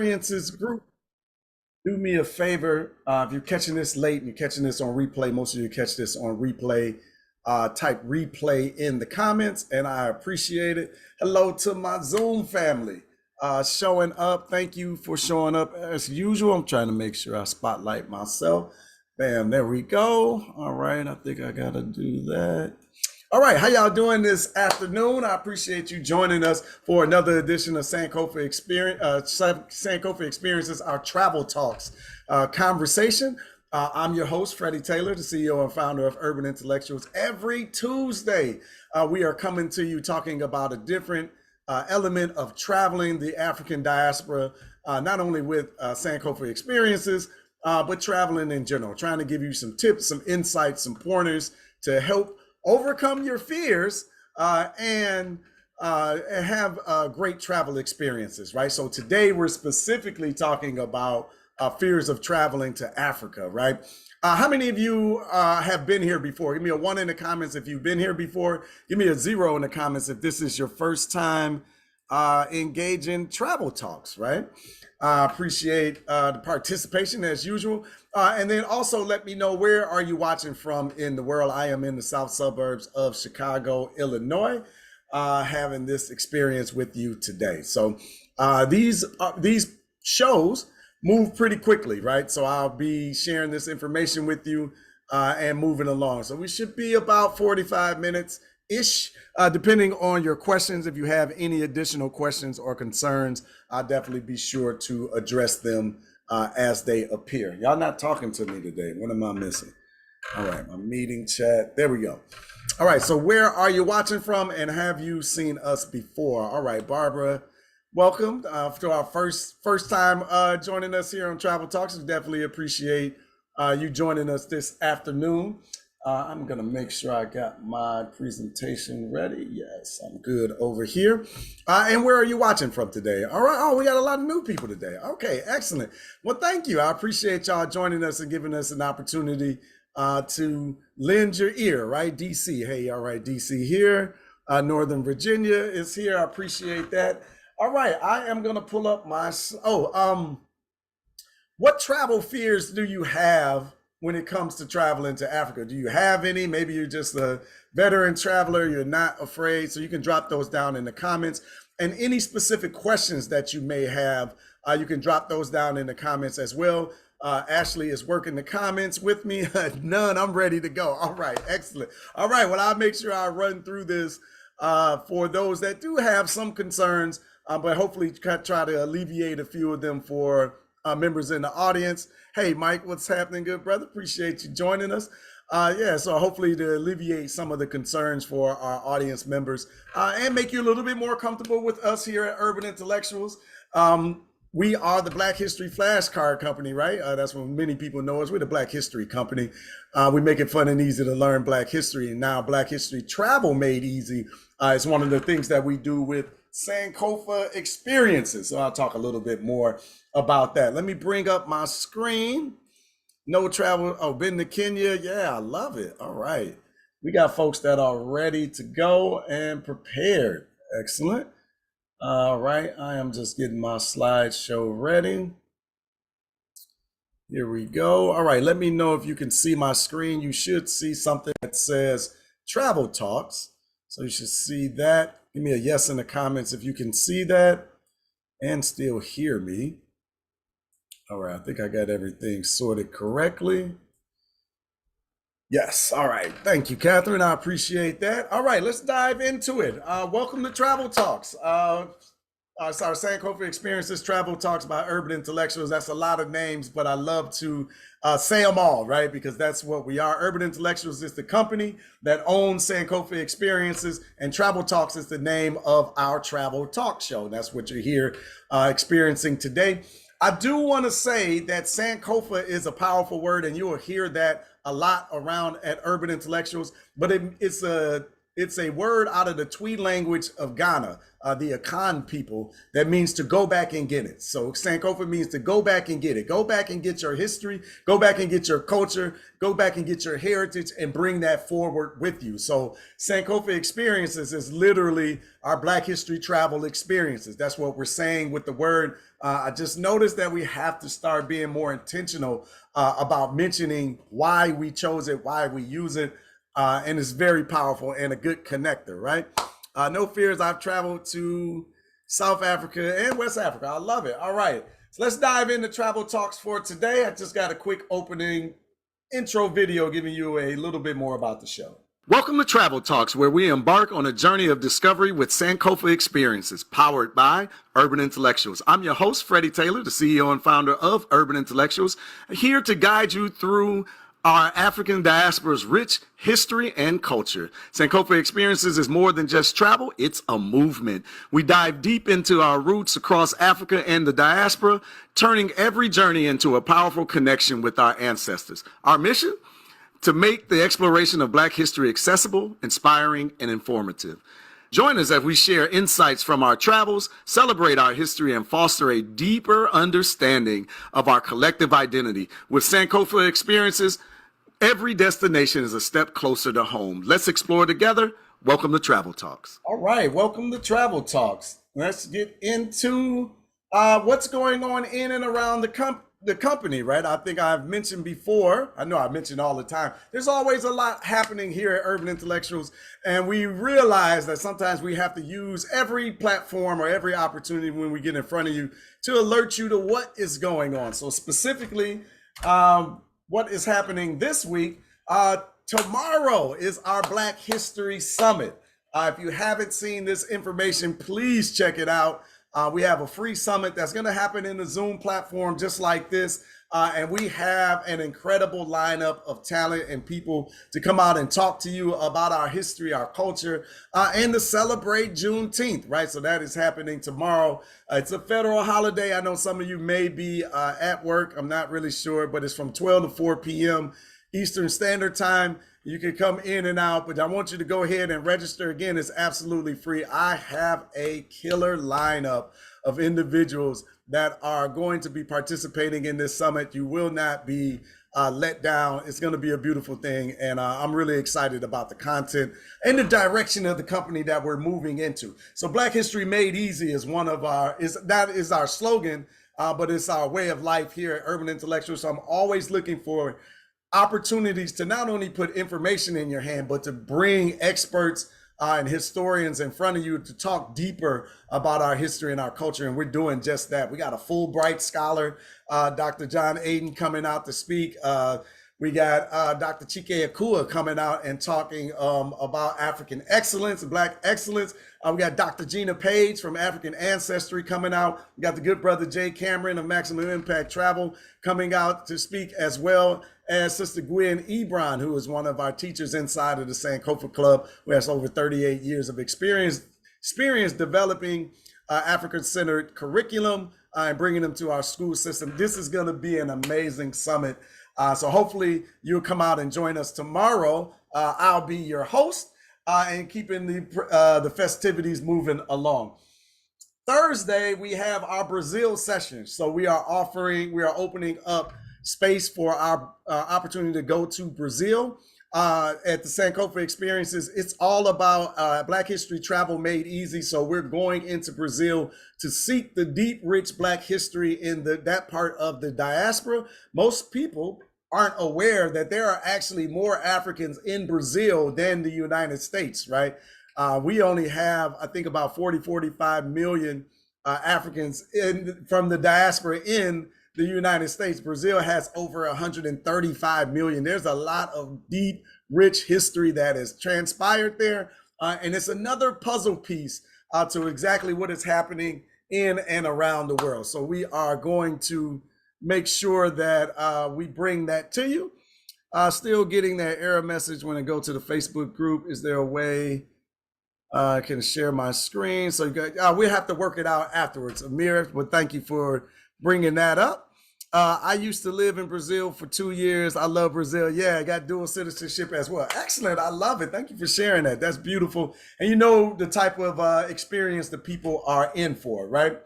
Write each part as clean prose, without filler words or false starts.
Experiences group, do me a favor. If you're catching this late and you're catching this on replay, most of you catch this on replay. Type replay in the comments, and I appreciate it. Hello to my Zoom family showing up. Thank you for showing up as usual. I'm trying to make sure I spotlight myself. Bam, there we go. All right, I think I gotta do that. All right, how y'all doing this afternoon? I appreciate you joining us for another edition of Sankofa Experiences, our travel talks conversation. I'm your host, Freddie Taylor, the CEO and founder of Urban Intellectuals. Every Tuesday, we are coming to you talking about a different element of traveling the African diaspora, not only with Sankofa Experiences, but traveling in general, trying to give you some tips, some insights, some pointers to help overcome your fears and have great travel experiences, right? So today we're specifically talking about fears of traveling to Africa, right? How many of you have been here before? Give me a 1 in the comments if you've been here before. Give me a 0 in the comments if this is your first time engaging travel talks, right? I appreciate the participation as usual. And then also let me know, where are you watching from in the world? I am in the south suburbs of Chicago, Illinois, having this experience with you today. So these shows move pretty quickly, right? So I'll be sharing this information with you and moving along. So we should be about 45 minutes-ish, depending on your questions. If you have any additional questions or concerns, I'll definitely be sure to address them as they appear. Y'all not talking to me today. What am I missing? All right, my meeting chat. There we go. All right, so where are you watching from, and have you seen us before? All right, Barbara, welcome to our first time joining us here on Travel Talks. We definitely appreciate you joining us this afternoon. I'm gonna make sure I got my presentation ready. Yes, I'm good over here. And where are you watching from today? All right, oh, we got a lot of new people today. Okay, excellent. Well, thank you. I appreciate y'all joining us and giving us an opportunity to lend your ear, right? DC, hey, all right, DC here. Northern Virginia is here, I appreciate that. All right, I am gonna pull up my, what travel fears do you have when it comes to traveling to Africa? Do you have any? Maybe you're just a veteran traveler, you're not afraid, so you can drop those down in the comments. And any specific questions that you may have, you can drop those down in the comments as well. Ashley is working the comments with me. None, I'm ready to go. All right, excellent. All right, well, I'll make sure I run through this for those that do have some concerns, but hopefully try to alleviate a few of them for members in the audience. Hey, Mike, what's happening, good brother? Appreciate you joining us. Yeah, so hopefully to alleviate some of the concerns for our audience members and make you a little bit more comfortable with us here at Urban Intellectuals. We are the Black History Flashcard Company, right? That's what many people know us. We're the Black History Company. We make it fun and easy to learn Black history, and now Black History Travel Made Easy is one of the things that we do with Sankofa Experiences. So I'll talk a little bit more about that. Let me bring up my screen. No travel. Oh, been to Kenya. Yeah, I love it. All right. We got folks that are ready to go and prepared. Excellent. All right. I am just getting my slideshow ready. Here we go. All right. Let me know if you can see my screen. You should see something that says Travel Talks. So you should see that. Give me a yes in the comments if you can see that and still hear me. All right, I think I got everything sorted correctly. Yes, all right. Thank you, Catherine. I appreciate that. All right, let's dive into it. Welcome to Travel Talks. It's our Sankofa Experiences Travel Talks by Urban Intellectuals. That's a lot of names, but I love to say them all, right? Because that's what we are. Urban Intellectuals is the company that owns Sankofa Experiences, and Travel Talks is the name of our travel talk show. That's what you're here experiencing today. I do want to say that Sankofa is a powerful word, and you will hear that a lot around at Urban Intellectuals, but it's It's a word out of the Twi language of Ghana, the Akan people, that means to go back and get it. So Sankofa means to go back and get it. Go back and get your history, go back and get your culture, go back and get your heritage and bring that forward with you. So Sankofa Experiences is literally our Black History travel experiences. That's what we're saying with the word. I just noticed that we have to start being more intentional about mentioning why we chose it, why we use it. And it's very powerful and a good connector, right? No fears, I've traveled to South Africa and West Africa. I love it. All right, so let's dive into Travel Talks for today. I just got a quick opening intro video giving you a little bit more about the show. Welcome to Travel Talks, where we embark on a journey of discovery with Sankofa Experiences, powered by Urban Intellectuals. I'm your host, Freddie Taylor, the CEO and founder of Urban Intellectuals, here to guide you through our African diaspora's rich history and culture. Sankofa Experiences is more than just travel, it's a movement. We dive deep into our roots across Africa and the diaspora, turning every journey into a powerful connection with our ancestors. Our mission? To make the exploration of Black history accessible, inspiring, and informative. Join us as we share insights from our travels, celebrate our history, and foster a deeper understanding of our collective identity. With Sankofa Experiences, every destination is a step closer to home. Let's explore together. Welcome to Travel Talks. All right, welcome to Travel Talks. Let's get into what's going on in and around the company, right? I think I've mentioned before, I know I mentioned all the time, there's always a lot happening here at Urban Intellectuals, and we realize that sometimes we have to use every platform or every opportunity when we get in front of you to alert you to what is going on. So specifically, what is happening this week, tomorrow is our Black History Summit. If you haven't seen this information, please check it out. We have a free summit that's going to happen in the Zoom platform just like this. And we have an incredible lineup of talent and people to come out and talk to you about our history, our culture, and to celebrate Juneteenth, right? So that is happening tomorrow. It's a federal holiday. I know some of you may be at work. I'm not really sure, but it's from 12 to 4 p.m. Eastern Standard Time. You can come in and out, but I want you to go ahead and register. Again, it's absolutely free. I have a killer lineup of individuals that are going to be participating in this summit. You will not be let down. It's going to be a beautiful thing. And I'm really excited about the content and the direction of the company that we're moving into. So Black History Made Easy is one of that is our slogan, but it's our way of life here at Urban Intellectuals. So I'm always looking for opportunities to not only put information in your hand, but to bring experts and historians in front of you to talk deeper about our history and our culture. And we're doing just that. We got a Fulbright scholar, Dr. John Aiden, coming out to speak. We got Dr. Chike Akua coming out and talking about African excellence, Black excellence. We got Dr. Gina Page from African Ancestry coming out. We got the good brother Jay Cameron of Maximum Impact Travel coming out to speak, as well as Sister Gwen Ebron, who is one of our teachers inside of the Sankofa Club, who has over 38 years of experience developing African-centered curriculum and bringing them to our school system. This is going to be an amazing summit. So hopefully you'll come out and join us tomorrow. I'll be your host and keeping the festivities moving along. Thursday, we have our Brazil session. So we are opening up space for our opportunity to go to Brazil at the Sankofa Experiences. It's all about Black History Travel Made Easy. So we're going into Brazil to seek the deep, rich Black history in that part of the diaspora. Most people aren't aware that there are actually more Africans in Brazil than the United States, right? We only have, I think, about 45 million Africans from the diaspora in the United States. Brazil has over 135 million. There's a lot of deep, rich history that has transpired there. And it's another puzzle piece to exactly what is happening in and around the world. So we are going to make sure that we bring that to you. Still getting that error message when I go to the Facebook group. Is there a way I can share my screen? So we'll have to work it out afterwards. Amir, but thank you for bringing that up. I used to live in Brazil for 2 years. I love Brazil. Yeah, I got dual citizenship as well. Excellent. I love it. Thank you for sharing that. That's beautiful. And you know the type of experience the people are in for, right?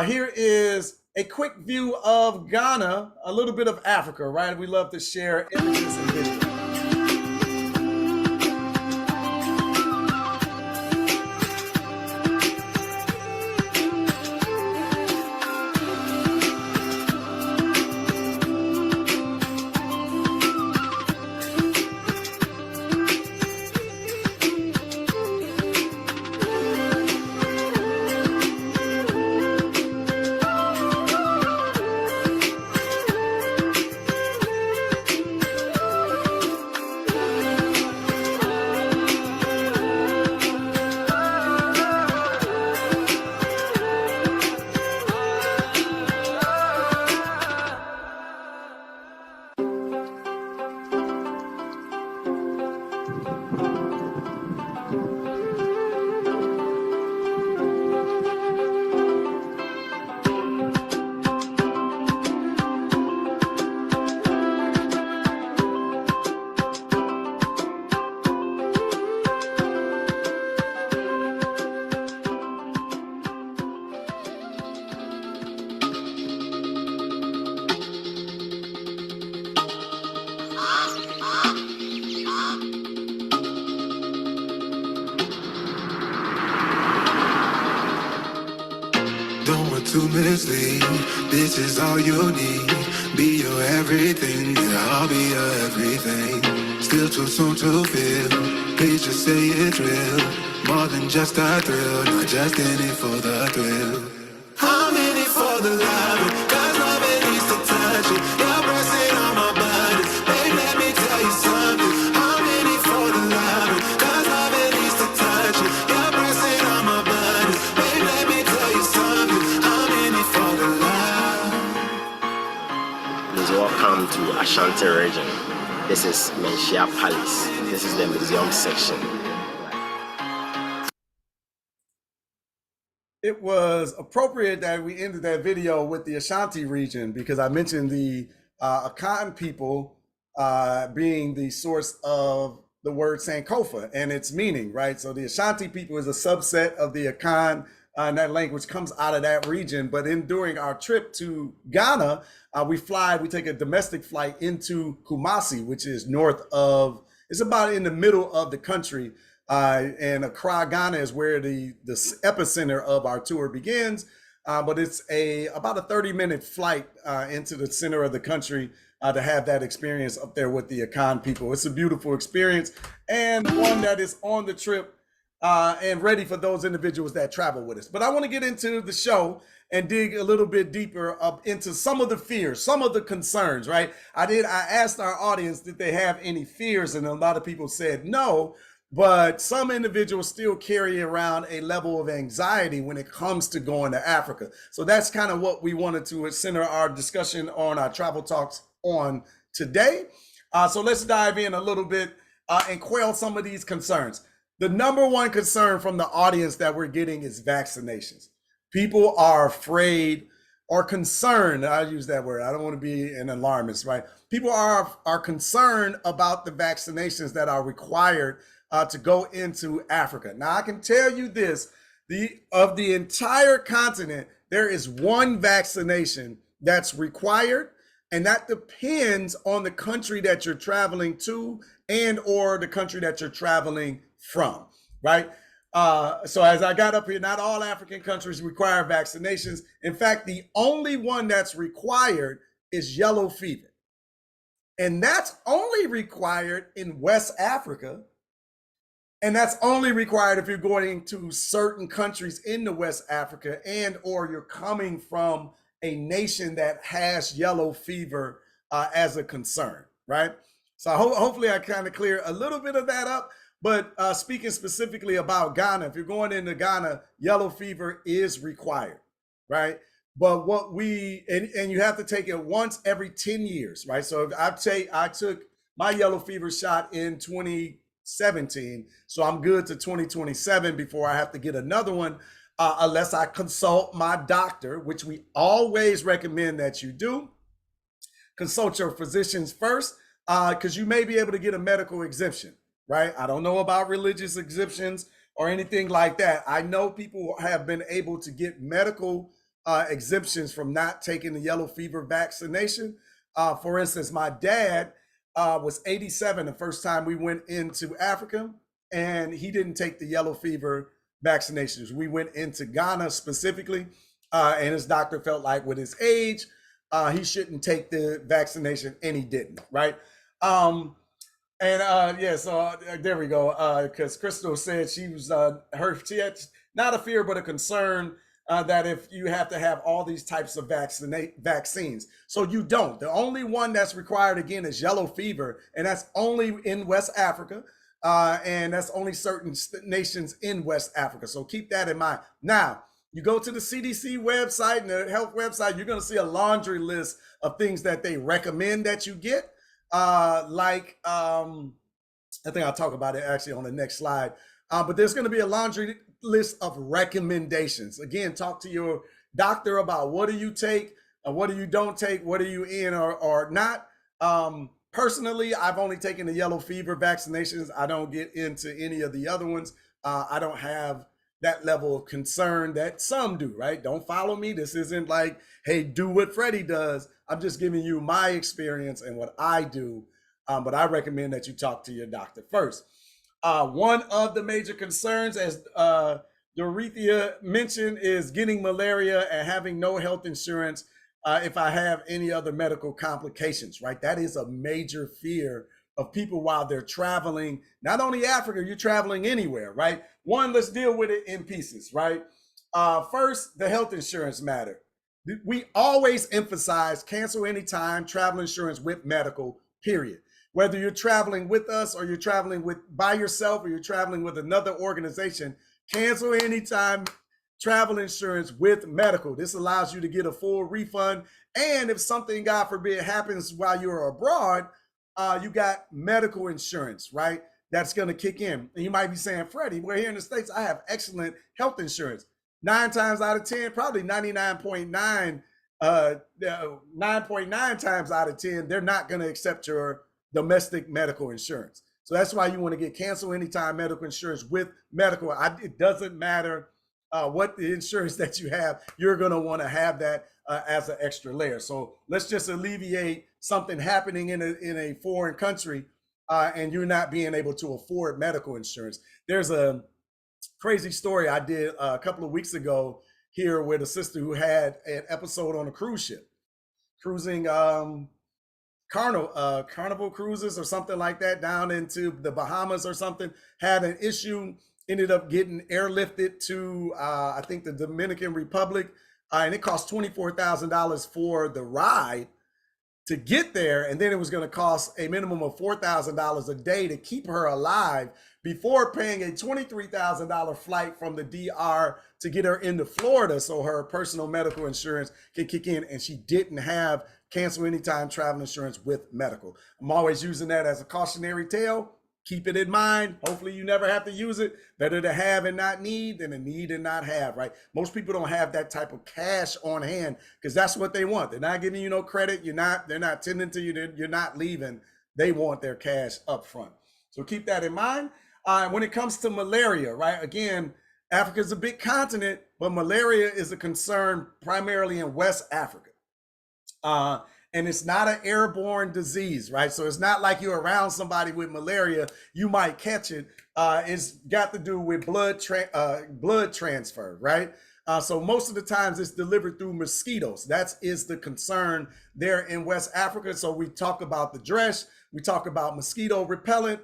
Here is a quick view of Ghana, a little bit of Africa, right? We love to share images and videos. Don't want to mislead. This is all you need. Be your everything, and I'll be your everything. Still too soon to feel. Please just say it's real. More than just a thrill, not just in it for the thrill. I'm in it for the love, cause love it needs to touch it. You're pressing on my body. Babe, let me tell you something. I'm in it for the love, cause love it needs to touch it. You're pressing on my body. Babe, let me tell you something. I'm in it for the love. Please welcome to Ashanti region. This is Menchia Palace. This is the museum section. It was appropriate that we ended that video with the Ashanti region because I mentioned the Akan people being the source of the word Sankofa and its meaning, right? So the Ashanti people is a subset of the Akan, and that language comes out of that region. But during our trip to Ghana, we take a domestic flight into Kumasi, which is it's about in the middle of the country. And Accra, Ghana is where the epicenter of our tour begins. But it's about a 30-minute flight into the center of the country to have that experience up there with the Akan people. It's a beautiful experience and one that is on the trip and ready for those individuals that travel with us. But I want to get into the show and dig a little bit deeper up into some of the fears, some of the concerns, right? I asked our audience, did they have any fears? And a lot of people said no. But some individuals still carry around a level of anxiety when it comes to going to Africa. So that's kind of what we wanted to center our discussion on our travel talks on today. So let's dive in a little bit and quell some of these concerns. The number one concern from the audience that we're getting is vaccinations. People are afraid or concerned. I use that word. I don't want to be an alarmist, right? People are concerned about the vaccinations that are required to go into Africa. Now, I can tell you this, of the entire continent, there is one vaccination that's required, and that depends on the country that you're traveling to and or the country that you're traveling from, right? So as I got up here, not all African countries require vaccinations. In fact, the only one that's required is yellow fever. And that's only required in West Africa. And that's only required if you're going to certain countries in the West Africa and or you're coming from a nation that has yellow fever as a concern, right? So hopefully I kind of clear a little bit of that up. But speaking specifically about Ghana, if you're going into Ghana, yellow fever is required, right? But and you have to take it once every 10 years, right? So if I took my yellow fever shot in 2017, so I'm good to 2027 before I have to get another one. unless I consult my doctor, which we always recommend that you do. Consult your physicians first, because you may be able to get a medical exemption, right? I don't know about religious exemptions or anything like that. I know people have been able to get medical exemptions from not taking the yellow fever vaccination. For instance, my dad was 87 the first time we went into Africa, and he didn't take the yellow fever vaccinations. We went into Ghana specifically, and his doctor felt like with his age, he shouldn't take the vaccination, and he didn't, right? Yeah, so there we go. Because Crystal said she was she had not a fear but a concern that if you have to have all these types of vaccines, so you don't. The only one that's required again is yellow fever, and that's only in West Africa, and that's only certain nations in West Africa. So keep that in mind. Now, you go to the CDC website and the health website, you're going to see a laundry list of things that they recommend that you get. I think I'll talk about it actually on the next slide. But there's going to be a laundry list of recommendations. Again, talk to your doctor about what do you take, what do you don't take, what are you in or not. Personally, I've only taken the yellow fever vaccinations. I don't get into any of the other ones. I don't have that level of concern that some do, right? Don't follow me. This isn't like, hey, do what Freddie does. I'm just giving you my experience and what I do. But I recommend that you talk to your doctor first. One of the major concerns, as Dorothea mentioned, is getting malaria and having no health insurance if I have any other medical complications, right? That is a major fear of people while they're traveling, not only Africa, you're traveling anywhere, right? One, let's deal with it in pieces, right? First, the health insurance matter. We always emphasize cancel anytime travel insurance with medical, period. Whether you're traveling with us or you're traveling by yourself or you're traveling with another organization, cancel anytime travel insurance with medical. This allows you to get a full refund. And if something, God forbid, happens while you're abroad, you got medical insurance, right? That's going to kick in. And you might be saying, Freddie, we're here in the States. I have excellent health insurance. 9 times out of 10, probably 99.9, 9.9 times out of 10, they're not going to accept your domestic medical insurance. So that's why you want to get cancel anytime medical insurance with medical. It doesn't matter what the insurance that you have, you're going to want to have that as an extra layer. So let's just alleviate something happening in a foreign country and you're not being able to afford medical insurance. There's a crazy story I did a couple of weeks ago here with a sister who had an episode on a cruise ship, cruising Carnival cruises or something like that down into the Bahamas or something, had an issue, ended up getting airlifted to I think the Dominican Republic, and it cost $24,000 for the ride to get there, and then it was going to cost a minimum of $4,000 a day to keep her alive before paying a $23,000 flight from the DR to get her into Florida so her personal medical insurance can kick in, and she didn't have cancel anytime travel insurance with medical. I'm always using that as a cautionary tale. Keep it in mind. Hopefully you never have to use it. Better to have and not need than to need and not have, right? Most people don't have that type of cash on hand because that's what they want. They're not giving you no credit. They're not tending to you. You're not leaving. They want their cash up front. So keep that in mind. When it comes to malaria, right? Again, Africa is a big continent, but malaria is a concern primarily in West Africa. And it's not an airborne disease, right? So it's not like you're around somebody with malaria, you might catch it. It's got to do with blood transfer, right? So most of the times it's delivered through mosquitoes. That is the concern there in West Africa. So we talk about the dress, we talk about mosquito repellent,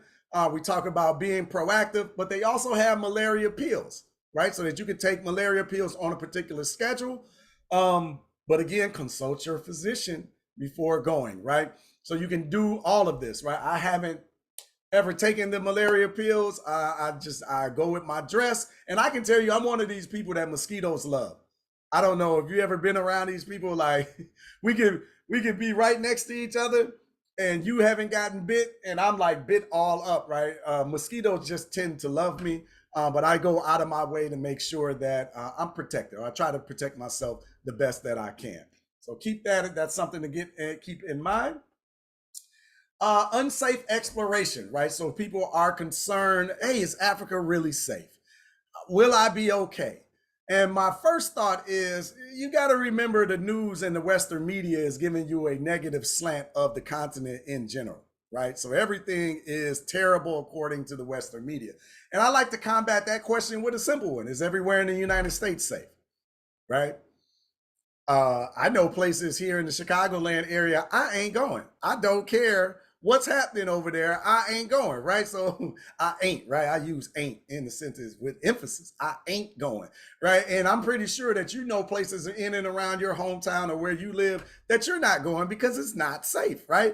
we talk about being proactive, but they also have malaria pills, right? So that you can take malaria pills on a particular schedule. But again, consult your physician before going, right? So you can do all of this, right? I haven't ever taken the malaria pills. I go with my dress, and I can tell you, I'm one of these people that mosquitoes love. I don't know if you ever been around these people. Like we could be right next to each other, and you haven't gotten bit, and I'm like bit all up, right? Mosquitoes just tend to love me. But I go out of my way to make sure that I'm protected. I try to protect myself the best that I can. So keep that. That's something to keep in mind. Unsafe exploration, right? So people are concerned, hey, is Africa really safe? Will I be okay? And my first thought is you got to remember the news and the Western media is giving you a negative slant of the continent in general, right? So everything is terrible according to the Western media. And I like to combat that question with a simple one. Is everywhere in the United States safe, right? I know places here in the Chicagoland area, I ain't going. I don't care what's happening over there. I ain't going, right? So I ain't, right? I use ain't in the sentence with emphasis. I ain't going, right? And I'm pretty sure that you know places in and around your hometown or where you live that you're not going because it's not safe, right?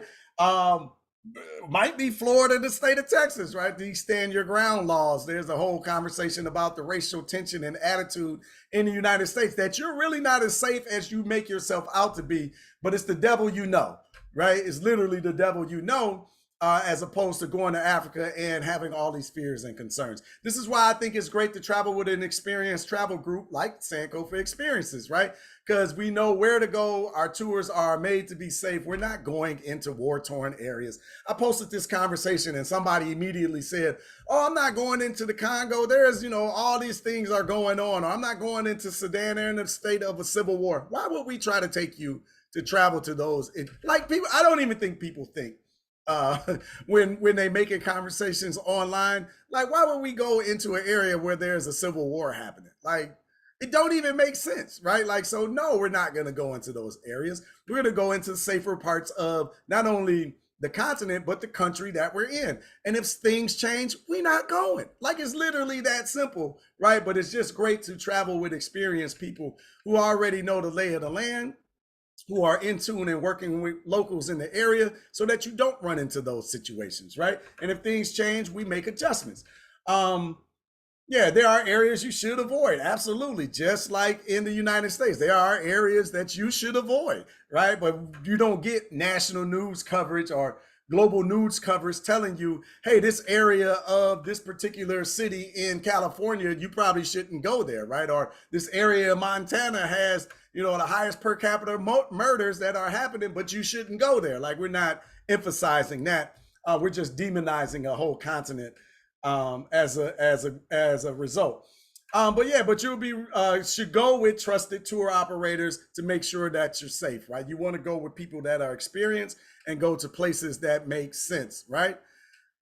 Might be Florida, the state of Texas, right? These stand your ground laws. There's a whole conversation about the racial tension and attitude in the United States that you're really not as safe as you make yourself out to be, but it's the devil you know, right? It's literally the devil you know, as opposed to going to Africa and having all these fears and concerns. This is why I think it's great to travel with an experienced travel group like Sankofa Experiences, right? Because we know where to go. Our tours are made to be safe. We're not going into war-torn areas. I posted this conversation and somebody immediately said, oh, I'm not going into the Congo. There's, all these things are going on. Or I'm not going into Sudan. They're in a state of a civil war. Why would we try to take you to travel to those? Like people, I don't even think people think when they making conversations online, like why would we go into an area where there's a civil war happening? Like it don't even make sense, right? Like, so no, we're not going to go into those areas. We're going to go into safer parts of not only the continent, but the country that we're in. And if things change, we're not going. Like it's literally that simple, right? But it's just great to travel with experienced people who already know the lay of the land, who are in tune and working with locals in the area so that you don't run into those situations, right? And if things change, we make adjustments. Yeah, there are areas you should avoid. Absolutely. Just like in the United States, there are areas that you should avoid, right? But you don't get national news coverage or global news coverage telling you, hey, this area of this particular city in California, you probably shouldn't go there, right? Or this area of Montana has, the highest per capita murders that are happening, but you shouldn't go there. Like we're not emphasizing that. We're just demonizing a whole continent as a result. But you'll be should go with trusted tour operators to make sure that you're safe, right? You want to go with people that are experienced and go to places that make sense, right?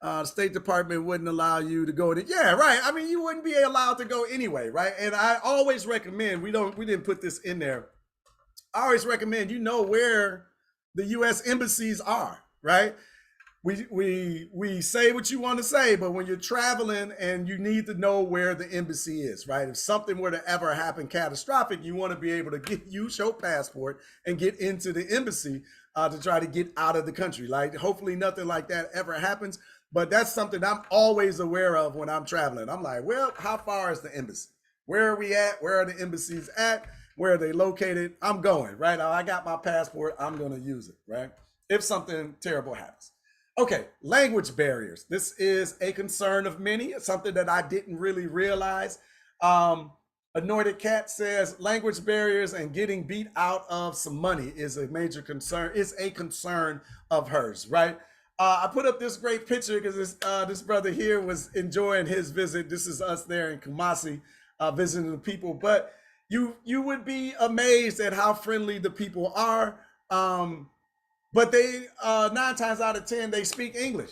The State Department wouldn't allow you to go to, yeah, right. I mean, you wouldn't be allowed to go anyway, right? And I always recommend, we didn't put this in there. I always recommend, where the U.S. embassies are, right? We say what you want to say, but when you're traveling and you need to know where the embassy is, right? If something were to ever happen catastrophic, you want to be able to use your passport and get into the embassy to try to get out of the country. Like hopefully nothing like that ever happens, but that's something I'm always aware of when I'm traveling. I'm like, well, how far is the embassy? Where are we at? Where are the embassies at? Where are they located? I'm going, right? I got my passport. I'm going to use it, right? If something terrible happens. Okay, language barriers. This is a concern of many. It's something that I didn't really realize. Anointed Cat says language barriers and getting beat out of some money is a major concern, is a concern of hers, right? I put up this great picture because this brother here was enjoying his visit. This is us there in Kumasi visiting the people, but you would be amazed at how friendly the people are. But they 9 times out of 10 they speak English,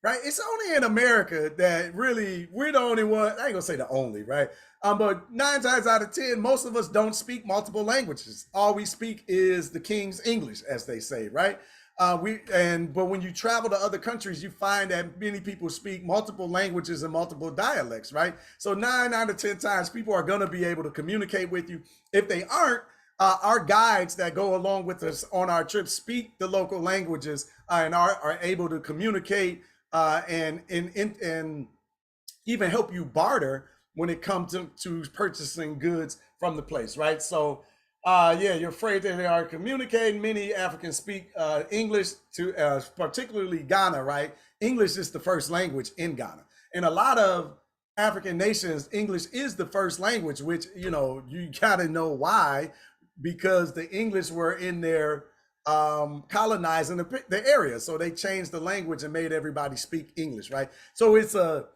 right? It's only in America that really we're the only one. I ain't gonna say the only, right? But 9 times out of 10, most of us don't speak multiple languages. All we speak is the King's English, as they say, right? But when you travel to other countries, you find that many people speak multiple languages and multiple dialects, right? So 9 out of 10 times, people are gonna be able to communicate with you. If they aren't, our guides that go along with us on our trips speak the local languages and are able to communicate and even help you barter when it comes to purchasing goods from the place, right? So, you're afraid that they are communicating. Many Africans speak English particularly Ghana, right? English is the first language in Ghana. And a lot of African nations, English is the first language, which, you got to know why, because the English were in there colonizing the area. So they changed the language and made everybody speak English, right? So it's a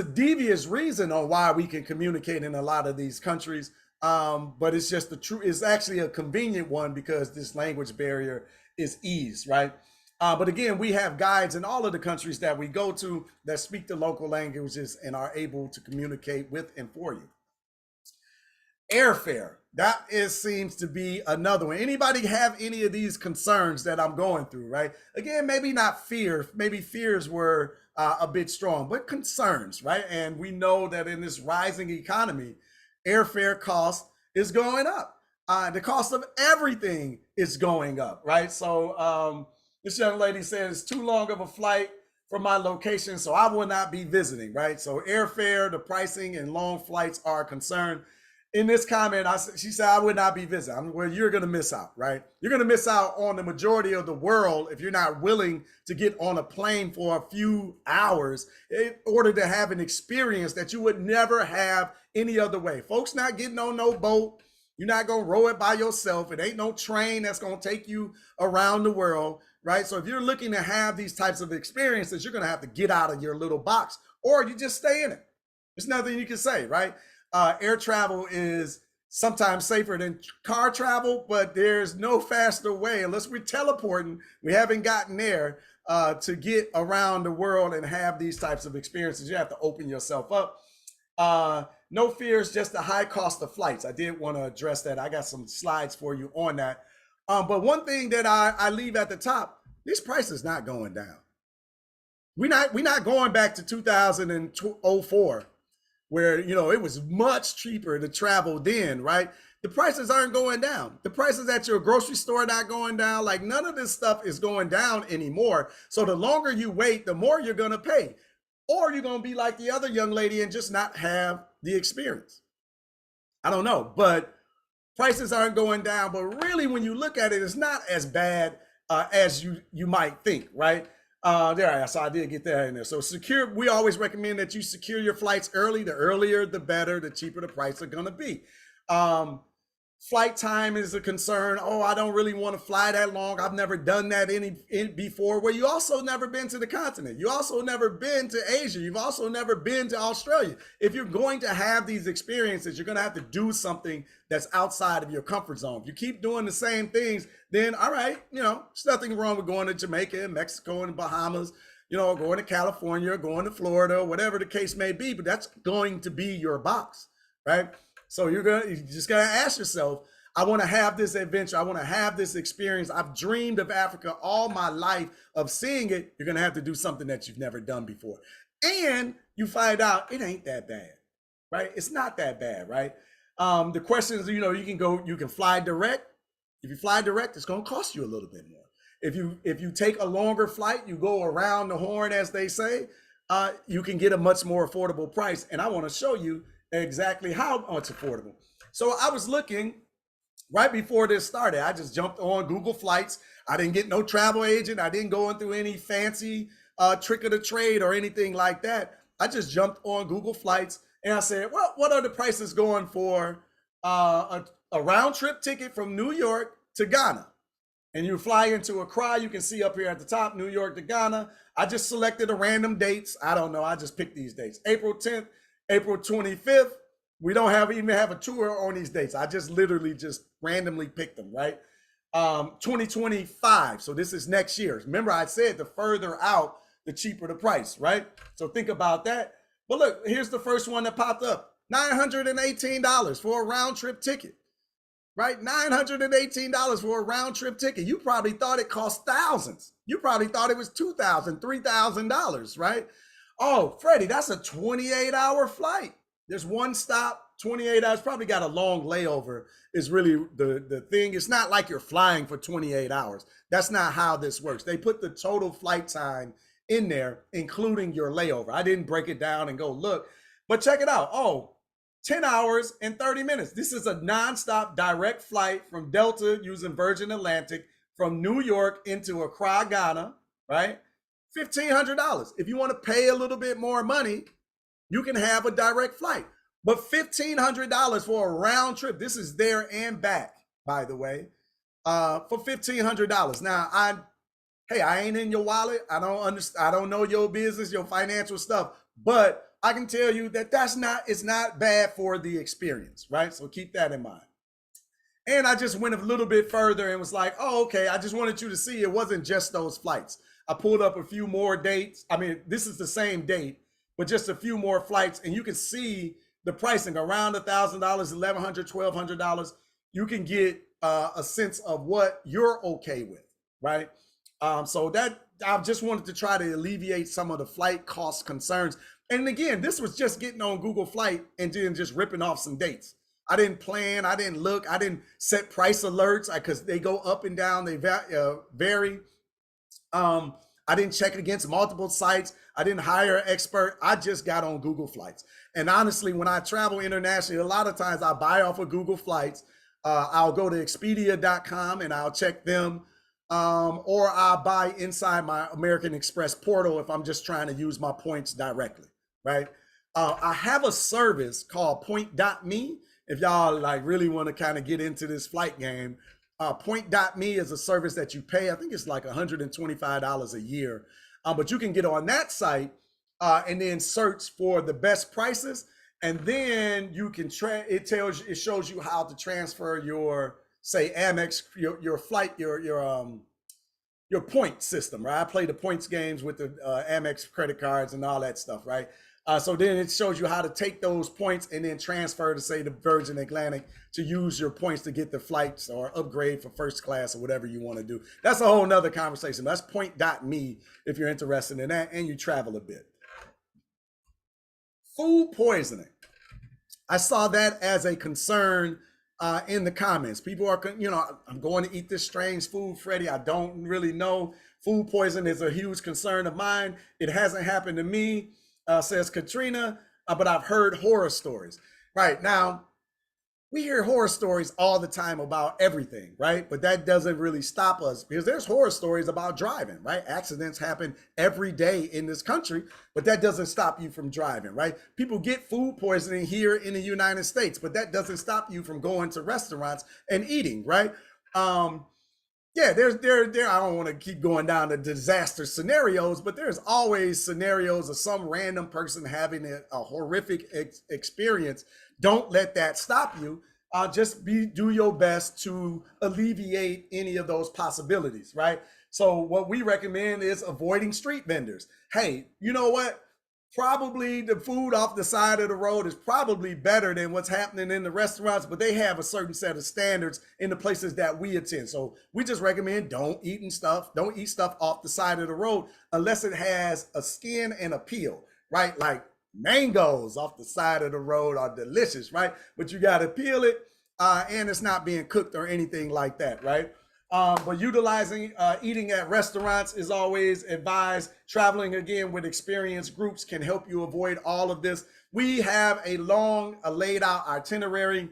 devious reason on why we can communicate in a lot of these countries. But it's just it's actually a convenient one because this language barrier is eased, right? But again, we have guides in all of the countries that we go to that speak the local languages and are able to communicate with and for you. Airfare, seems to be another one. Anybody have any of these concerns that I'm going through, right? Again, maybe not fear, maybe fears were a bit strong, but concerns, right? And we know that in this rising economy, airfare cost is going up. The cost of everything is going up, right? So this young lady says it's too long of a flight from my location, so I will not be visiting, right? So airfare, the pricing, and long flights are a concern. In this comment, she said, I would not be visiting. Well, you're going to miss out, right? You're going to miss out on the majority of the world if you're not willing to get on a plane for a few hours in order to have an experience that you would never have any other way. Folks not getting on no boat. You're not going to row it by yourself. It ain't no train that's going to take you around the world, right? So if you're looking to have these types of experiences, you're going to have to get out of your little box, or you just stay in it. There's nothing you can say, right? Air travel is sometimes safer than car travel, but there's no faster way, unless we're teleporting. We haven't gotten there to get around the world and have these types of experiences. You have to open yourself up. No fears, just the high cost of flights. I did want to address that. I got some slides for you on that. But one thing that I leave at the top, this price is not going down. We're not going back to 2004. Where, it was much cheaper to travel then, right? The prices aren't going down. The prices at your grocery store are not going down. Like, none of this stuff is going down anymore. So the longer you wait, the more you're going to pay. Or you're going to be like the other young lady and just not have the experience. I don't know, but prices aren't going down. But really, when you look at it, it's not as bad as you might think, right? So I did get that in there. So we always recommend that you secure your flights early. The earlier, the better, the cheaper the price are going to be. Flight time is a concern. Oh, I don't really want to fly that long. I've never done that before. Well, you also never been to the continent. You also never been to Asia. You've also never been to Australia. If you're going to have these experiences, you're going to have to do something that's outside of your comfort zone. If you keep doing the same things, then all right, there's nothing wrong with going to Jamaica and Mexico and Bahamas, going to California, going to Florida, whatever the case may be, but that's going to be your box, right? So you just gotta ask yourself, I want to have this adventure. I want to have this experience. I've dreamed of Africa all my life of seeing it. You're going to have to do something that you've never done before. And you find out it ain't that bad, right? It's not that bad, right? The question is, you can fly direct. If you fly direct, it's going to cost you a little bit more. If you take a longer flight, you go around the horn, as they say, you can get a much more affordable price. And I want to show you exactly how much affordable. So I was looking right before this started. I just jumped on Google Flights. I didn't get no travel agent. I didn't go into any fancy trick of the trade or anything like that. I just jumped on Google Flights and I said, well, what are the prices going for a round trip ticket from New York to Ghana? And you fly into Accra. You can see up here at the top, New York to Ghana. I just selected a random dates. I don't know. I just picked these dates. April 10th, April 25th. We don't even have a tour on these dates. I just literally randomly picked them, right? 2025. So this is next year. Remember, I said the further out, the cheaper the price, right? So think about that. But look, here's the first one that popped up. $918 for a round trip ticket, right? $918 for a round trip ticket. You probably thought it cost thousands. You probably thought it was $2,000, $3,000, right? Oh, Freddie, that's a 28-hour flight. There's one stop, 28 hours, probably got a long layover is really the thing. It's not like you're flying for 28 hours. That's not how this works. They put the total flight time in there, including your layover. I didn't break it down and go look, but check it out. Oh, 10 hours and 30 minutes. This is a nonstop direct flight from Delta using Virgin Atlantic from New York into Accra, Ghana, right? $1,500. If you want to pay a little bit more money, you can have a direct flight. But $1,500 for a round trip. This is there and back, by the way, for $1,500. Now, I ain't in your wallet. I don't understand. I don't know your business, your financial stuff, but I can tell you that it's not bad for the experience, right? So keep that in mind. And I just went a little bit further and was like, oh, okay, I just wanted you to see it wasn't just those flights. I pulled up a few more dates. I mean, this is the same date, but just a few more flights. And you can see the pricing around $1,000, $1,100, $1,200. You can get a sense of what you're okay with, right? So that I just wanted to try to alleviate some of the flight cost concerns. And again, this was just getting on Google Flight and then just ripping off some dates. I didn't plan, I didn't look, I didn't set price alerts because they go up and down, they vary. I didn't check it against multiple sites. I didn't hire an expert. I just got on Google Flights. And honestly, when I travel internationally, a lot of times I buy off of Google Flights. I'll go to Expedia.com and I'll check them. Or I'll buy inside my American Express portal if I'm just trying to use my points directly, right? I have a service called Point.me. If y'all like really want to kind of get into this flight game, Point.me is a service that you pay. I think it's like $125 a year, but you can get on that site and then search for the best prices, and then you can it shows you how to transfer your, say, Amex, your flight, your point system, right? I play the points games with the Amex credit cards and all that stuff, right? So then it shows you how to take those points and then transfer to, say, the Virgin Atlantic to use your points to get the flights or upgrade for first class or whatever you want to do. That's a whole nother conversation. That's Point.me if you're interested in that and you travel a bit. Food poisoning. I saw that as a concern in the comments. People are, I'm going to eat this strange food, Freddie. I don't really know. Food poisoning is a huge concern of mine. It hasn't happened to me. Says Katrina, but I've heard horror stories. Right now, we hear horror stories all the time about everything, right? But that doesn't really stop us because there's horror stories about driving, right? Accidents happen every day in this country, but that doesn't stop you from driving, right? People get food poisoning here in the United States, but that doesn't stop you from going to restaurants and eating, right? Yeah, I don't want to keep going down the disaster scenarios, but there's always scenarios of some random person having a horrific experience. Don't let that stop you. Do your best to alleviate any of those possibilities, right? So what we recommend is avoiding street vendors. Hey, you know what? Probably the food off the side of the road is probably better than what's happening in the restaurants, but they have a certain set of standards in the places that we attend. So we just recommend don't eat stuff off the side of the road unless it has a skin and a peel, right? Like mangoes off the side of the road are delicious, right? But you got to peel it and it's not being cooked or anything like that, right? But utilizing eating at restaurants is always advised. Traveling again with experienced groups can help you avoid all of this. We have a long laid out itinerary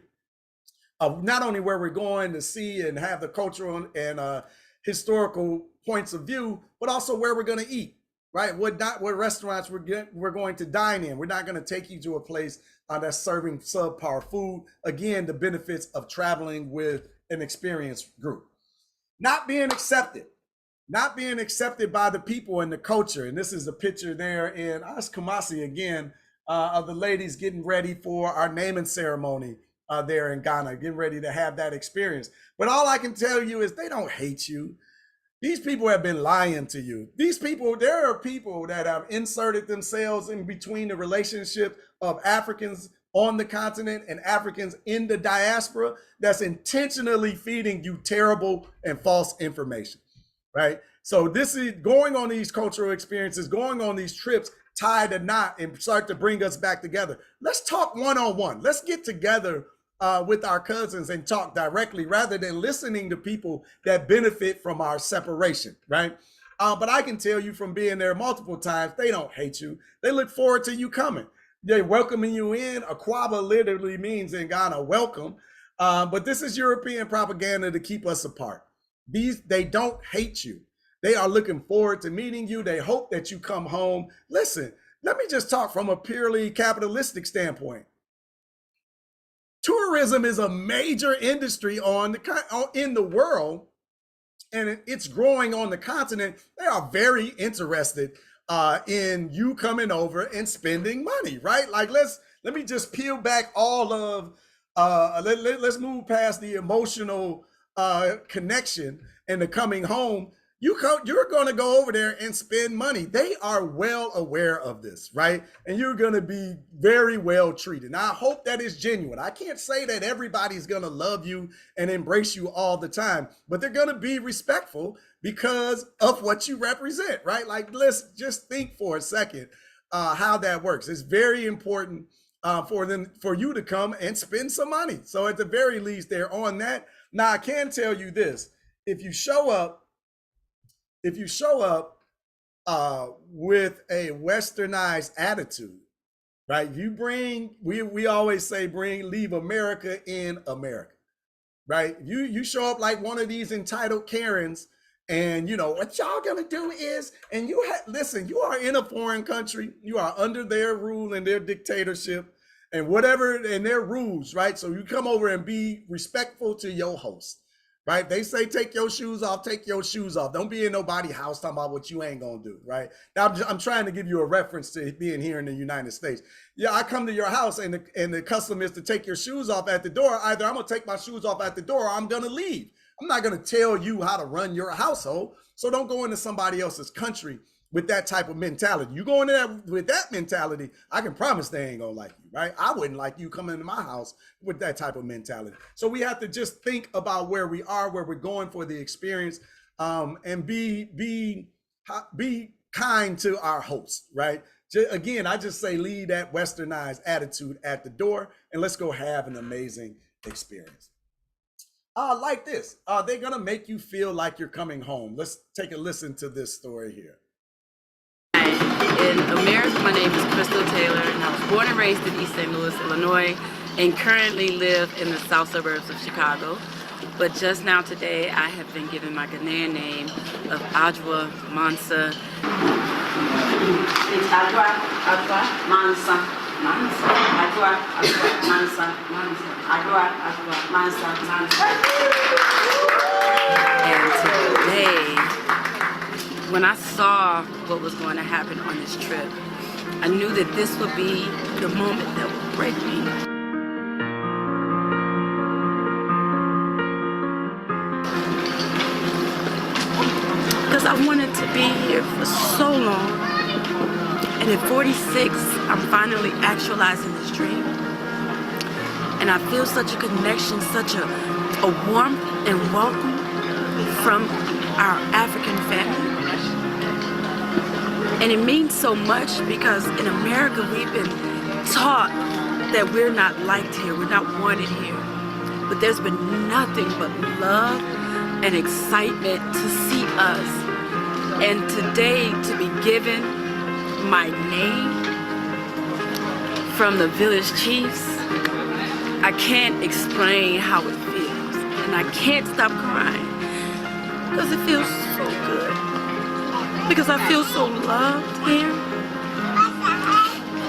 of not only where we're going to see and have the cultural and historical points of view, but also where we're going to eat, right? What restaurants we're going to dine in. We're not going to take you to a place that's serving subpar food. Again, the benefits of traveling with an experienced group. Not being accepted by the people and the culture. And this is a picture there in Kumasi again of the ladies getting ready for our naming ceremony there in Ghana, getting ready to have that experience. But all I can tell you is they don't hate you. These people have been lying to you. There are people that have inserted themselves in between the relationship of Africans on the continent and Africans in the diaspora that's intentionally feeding you terrible and false information, right? So this is going on these cultural experiences, going on these trips, tie the knot and start to bring us back together. Let's talk one-on-one. Let's get together with our cousins and talk directly rather than listening to people that benefit from our separation, right? But I can tell you from being there multiple times, they don't hate you. They look forward to you coming. They're welcoming you in. Akwaba literally means in Ghana, welcome. But this is European propaganda to keep us apart. They don't hate you. They are looking forward to meeting you. They hope that you come home. Listen, let me just talk from a purely capitalistic standpoint. Tourism is a major industry in the world, and it's growing on the continent. They are very interested in you coming over and spending money, right? Like let me just peel back all of let's move past the emotional connection and the coming home. You're going to go over there and spend money. They are well aware of this, right? And you're going to be very well treated. Now, I hope that is genuine. I can't say that everybody's going to love you and embrace you all the time, but they're going to be respectful because of what you represent, right? Like, let's just think for a second how that works. It's very important for you to come and spend some money. So at the very least, they're on that. Now, I can tell you this: if you show up with a westernized attitude, right? You bring, we always say, leave America in America, right? You show up like one of these entitled Karens, and you know what y'all gonna do is, and listen, you are in a foreign country, you are under their rule and their dictatorship and whatever, and their rules, right? So you come over and be respectful to your host. Right? They say, take your shoes off, take your shoes off. Don't be in nobody's house talking about what you ain't going to do, right? Now, I'm trying to give you a reference to being here in the United States. Yeah, I come to your house and the custom is to take your shoes off at the door. Either I'm going to take my shoes off at the door or I'm going to leave. I'm not going to tell you how to run your household. So don't go into somebody else's country with that type of mentality. You go in there with that mentality, I can promise they ain't gonna like you, right? I wouldn't like you coming into my house with that type of mentality. So we have to just think about where we are, where we're going for the experience, and be kind to our hosts, right? Again, I just say leave that westernized attitude at the door and let's go have an amazing experience. Like this, they're gonna make you feel like you're coming home. Let's take a listen to this story here. In America, my name is Freddie Taylor, and I was born and raised in East St. Louis, Illinois, and currently live in the south suburbs of Chicago. But just now today, I have been given my Ghanaian name of Adwa Mansa. It's Adwa Mansa. Adwa Mansa. Adwa Mansa. And today, when I saw what was going to happen on this trip, I knew that this would be the moment that would break me. Because I wanted to be here for so long. And at 46, I'm finally actualizing this dream. And I feel such a connection, such a warmth and welcome from our African family. And it means so much because in America, we've been taught that we're not liked here, we're not wanted here. But there's been nothing but love and excitement to see us. And today, to be given my name from the village chiefs, I can't explain how it feels. And I can't stop crying because it feels so good. Because I feel so loved here.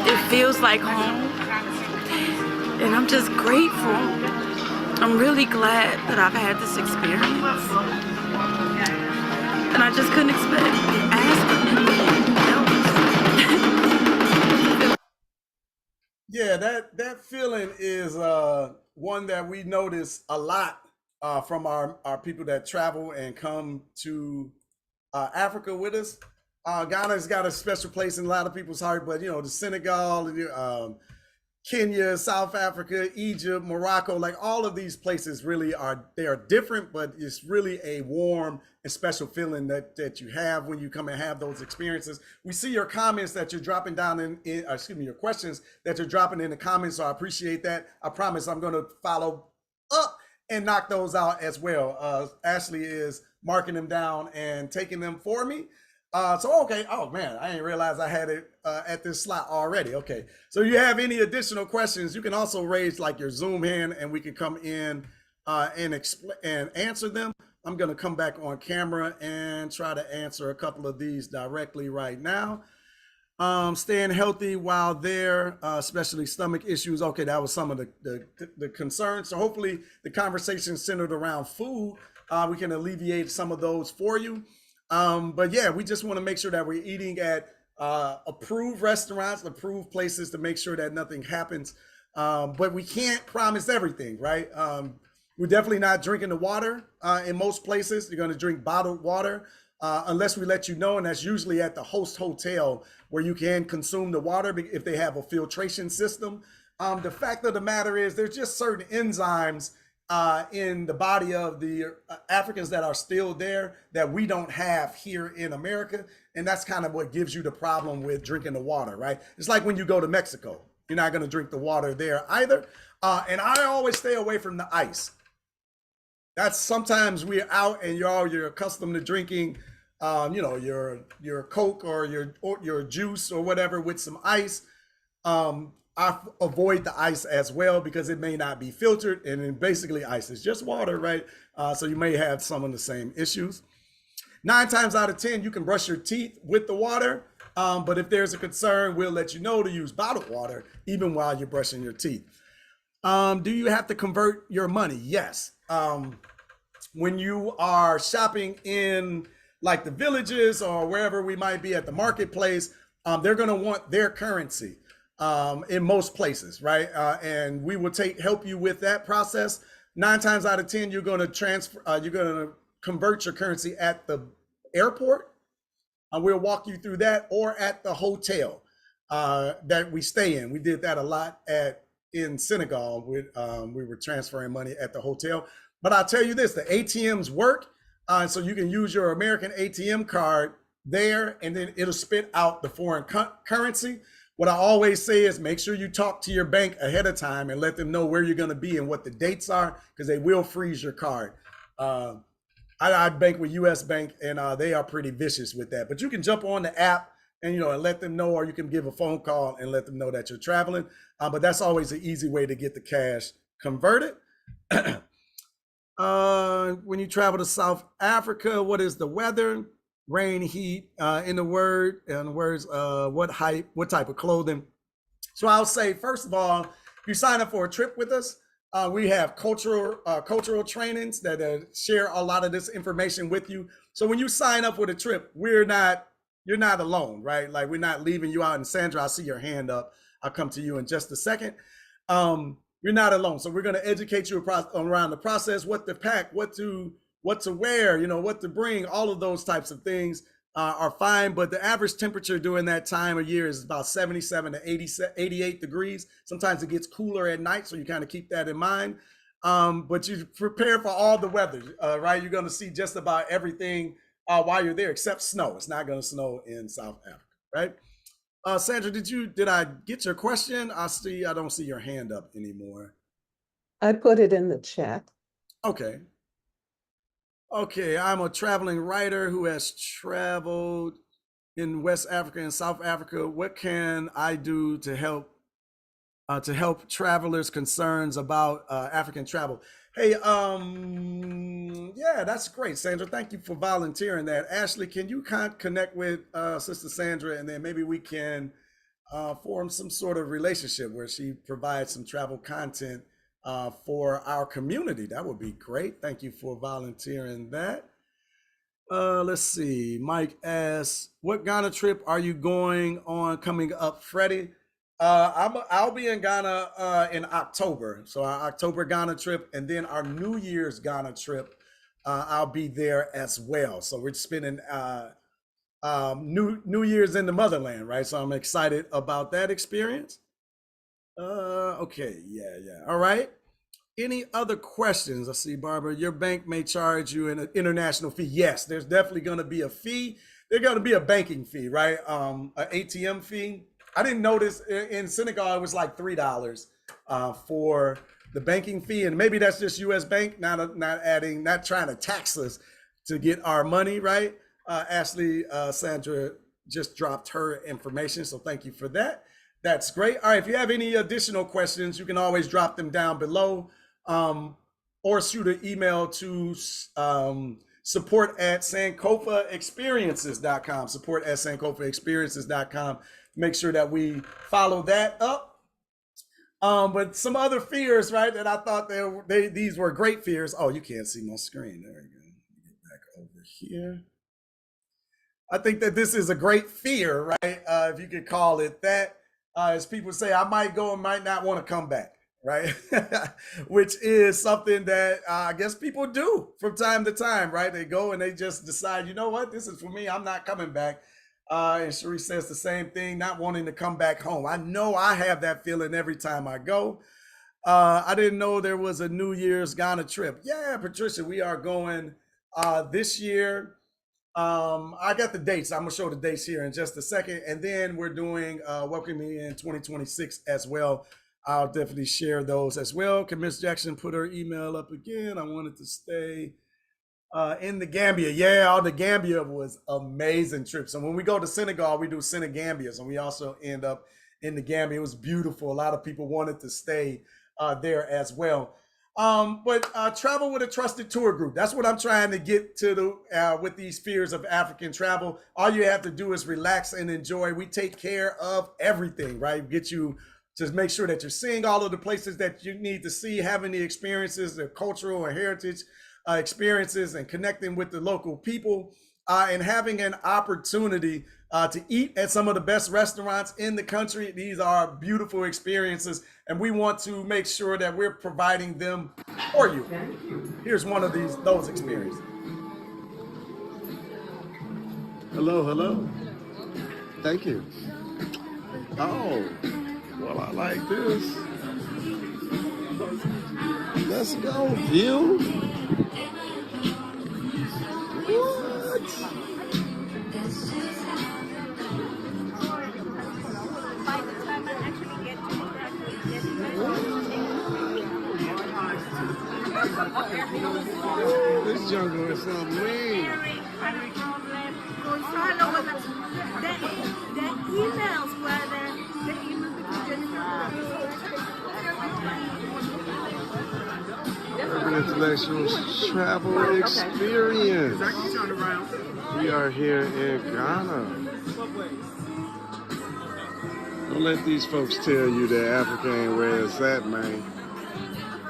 It feels like home. And I'm just grateful. I'm really glad that I've had this experience. And I just couldn't ask for anything else. Yeah, that feeling is one that we notice a lot from our people that travel and come to Africa with us. Ghana's got a special place in a lot of people's heart, but you know, the Senegal, Kenya, South Africa, Egypt, Morocco, like all of these places really they are different, but it's really a warm and special feeling that you have when you come and have those experiences. We see your comments that you're dropping down your questions that you're dropping in the comments, so I appreciate that. I promise I'm gonna follow up and knock those out as well. Ashley is marking them down and taking them for me. So, okay. Oh man, I didn't realize I had it at this slot already. Okay. So you have any additional questions, you can also raise like your Zoom hand and we can come in and answer them. I'm going to come back on camera and try to answer a couple of these directly right now. Staying healthy while there, especially stomach issues. Okay, that was some of the concerns. So hopefully the conversation centered around food. We can alleviate some of those for you. But yeah, we just want to make sure that we're eating at approved restaurants, approved places to make sure that nothing happens. But we can't promise everything, right? We're definitely not drinking the water in most places. You're going to drink bottled water unless we let you know, and that's usually at the host hotel where you can consume the water if they have a filtration system. The fact of the matter is there's just certain enzymes in the body of the Africans that are still there that we don't have here in America. And that's kind of what gives you the problem with drinking the water, right? It's like when you go to Mexico, you're not going to drink the water there either. And I always stay away from the ice. That's sometimes we're out and you're accustomed to drinking, your Coke or your juice or whatever with some ice. I avoid the ice as well because it may not be filtered, and then basically ice is just water, right? So you may have some of the same issues. 9 times out of 10, you can brush your teeth with the water, but if there's a concern, we'll let you know to use bottled water even while you're brushing your teeth. Do you have to convert your money? Yes. When you are shopping in like the villages or wherever we might be at the marketplace, they're going to want their currency in most places, right? And we will help you with that process. 9 times out of 10, you're going to convert your currency at the airport. We'll walk you through that, or at the hotel that we stay in. We did that a lot in Senegal. We were transferring money at the hotel. But I'll tell you this, the ATMs work. So you can use your American ATM card there, and then it'll spit out the foreign currency. What I always say is make sure you talk to your bank ahead of time and let them know where you're going to be and what the dates are, because they will freeze your card. I bank with US Bank, and they are pretty vicious with that. But you can jump on the app and and let them know, or you can give a phone call and let them know that you're traveling. But that's always an easy way to get the cash converted. When you travel to South Africa, what is the weather? Rain, heat, in the words, what type of clothing? So I'll say, first of all, if you sign up for a trip with us, we have cultural trainings that share a lot of this information with you. So when you sign up with a trip, you're not alone, right? Like, we're not leaving you out. And Sandra, I see your hand up. I'll come to you in just a second. You're not alone. So we're going to educate you around the process, what to pack, what to wear, what to bring. All of those types of things are fine. But the average temperature during that time of year is about 77 to 88 degrees. Sometimes it gets cooler at night, so you kind of keep that in mind. But you prepare for all the weather, right? You're going to see just about everything while you're there, except snow. It's not going to snow in South Africa, right? Sandra, did I get your question? I don't see your hand up anymore. I put it in the chat. Okay. Okay, I'm a traveling writer who has traveled in West Africa and South Africa. What can I do to help travelers' concerns about African travel? Hey, yeah, that's great, Sandra. Thank you for volunteering that. Ashley, can you connect with Sister Sandra, and then maybe we can form some sort of relationship where she provides some travel content for our community? That would be great. Thank you for volunteering that. Let's see. Mike asks, what Ghana trip are you going on coming up, Freddie? I'll be in Ghana in October. So our October Ghana trip, and then our New Year's Ghana trip, I'll be there as well. So we're spending New Year's in the motherland, right? So I'm excited about that experience. Okay, yeah. All right. Any other questions? I see, Barbara, your bank may charge you an international fee. Yes, there's definitely going to be a fee. There's going to be a banking fee, right? An ATM fee. I didn't notice in Senegal, it was like $3 for the banking fee. And maybe that's just US Bank, not trying to tax us to get our money, right? Ashley, Sandra just dropped her information. So thank you for that. That's great. All right, if you have any additional questions, you can always drop them down below, or shoot an email to support at sankofaexperiences.com. Support at sankofaexperiences.com. Make sure that we follow that up. But some other fears, right, that I thought these were great fears. Oh, you can't see my screen. There we go. Get back over here. I think that this is a great fear, right? If you could call it that. As people say, I might go and might not want to come back, right? Which is something that I guess people do from time to time, right? They go and they just decide, you know what, this is for me. I'm not coming back. And Cherie says the same thing, not wanting to come back home. I know I have that feeling every time I go. I didn't know there was a New Year's Ghana trip. Yeah, Patricia, we are going this year. I got the dates. I'm gonna show the dates here in just a second, and then we're doing Welcome Me in 2026 as well. I'll definitely share those as well. Can Miss Jackson put her email up again? I wanted to stay in the Gambia. Yeah, the Gambia was amazing trip. So when we go to Senegal, we do Senegambias, and we also end up in the Gambia. It was beautiful. A lot of people wanted to stay there as well. But travel with a trusted tour group. That's what I'm trying to get to with these fears of African travel. All you have to do is relax and enjoy. We take care of everything, right? Get you to make sure that you're seeing all of the places that you need to see, having the experiences, the cultural and heritage experiences, and connecting with the local people, and having an opportunity to eat at some of the best restaurants in the country. These are beautiful experiences, and we want to make sure that we're providing them for you. Here's one of those experiences. Hello. Thank you. Oh, well, I like this. Let's go, view. What? This jungle is so mean. The emails were the emails Urban Intellectuals Travel Experience. We are here in Ghana. Don't let these folks tell you that Africa ain't where it's at, man.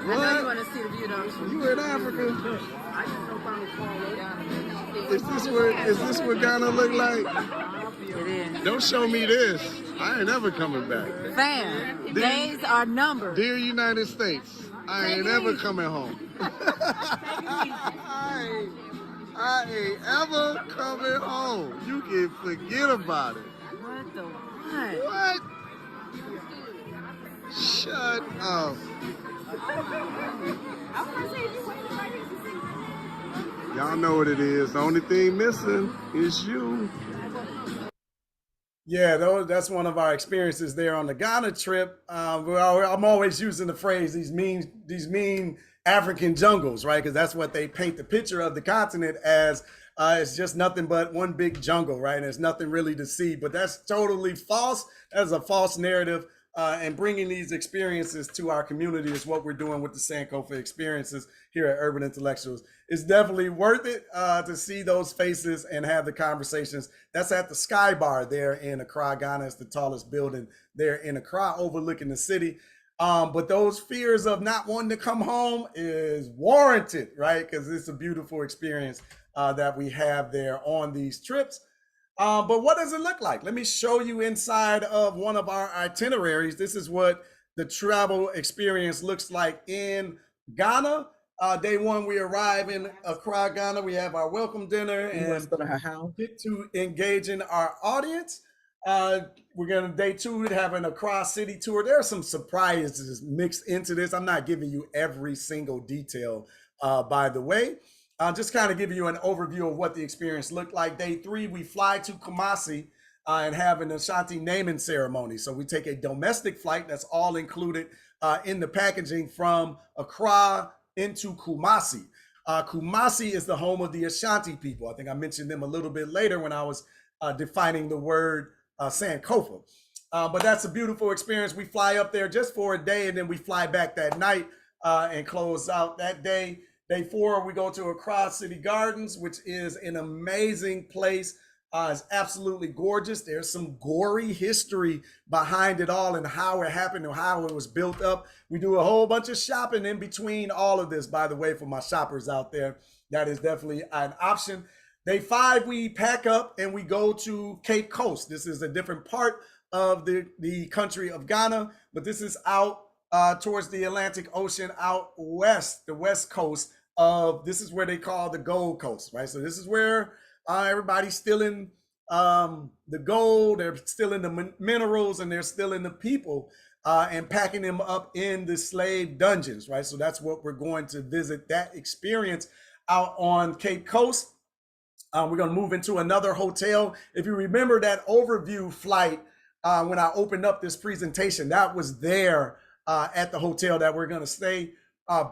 What? I know you want to see the view, don't you? You in Africa? Is this what Ghana look like? It is. Don't show me this. I ain't ever coming back. Fam, days are numbered. Dear United States, I ain't ever coming home. I ain't ever coming home. You can forget about it. What the what? What? Shut up. Y'all know what it is. The only thing missing is you. Yeah, that's one of our experiences there on the Ghana trip. I'm always using the phrase these mean African jungles, right? Because that's what they paint the picture of the continent as. It's just nothing but one big jungle, right? And there's nothing really to see, but that's totally false. That's a false narrative. And bringing these experiences to our community is what we're doing with the Sankofa experiences here at Urban Intellectuals. It's definitely worth it to see those faces and have the conversations. That's at the Sky Bar there in Accra, Ghana. It's the tallest building there in Accra, overlooking the city. But those fears of not wanting to come home is warranted, right? Because it's a beautiful experience that we have there on these trips. But what does it look like? Let me show you inside of one of our itineraries. This is what the travel experience looks like in Ghana. Day one, we arrive in Accra, Ghana. We have our welcome dinner and get to engage in our audience. We're going to day two have an Accra city tour. There are some surprises mixed into this. I'm not giving you every single detail, by the way. Just kind of give you an overview of what the experience looked like. Day three, we fly to Kumasi and have an Ashanti naming ceremony. So we take a domestic flight that's all included in the packaging from Accra into Kumasi. Kumasi is the home of the Ashanti people. I think I mentioned them a little bit later when I was defining the word Sankofa. But that's a beautiful experience. We fly up there just for a day and then we fly back that night and close out that day. Day 4, we go to Accra City Gardens, which is an amazing place. It's absolutely gorgeous. There's some gory history behind it all and how it happened and how it was built up. We do a whole bunch of shopping in between all of this, by the way, for my shoppers out there. That is definitely an option. Day 5, we pack up and we go to Cape Coast. This is a different part of the country of Ghana, but this is out towards the Atlantic Ocean, out west, the west coast of, this is where they call the Gold Coast, right? So this is where everybody's stealing the gold, they're stealing the minerals, and they're stealing the people and packing them up in the slave dungeons, right? So that's what we're going to visit, that experience out on Cape Coast. We're going to move into another hotel. If you remember that overview flight, when I opened up this presentation, that was there at the hotel that we're going to stay.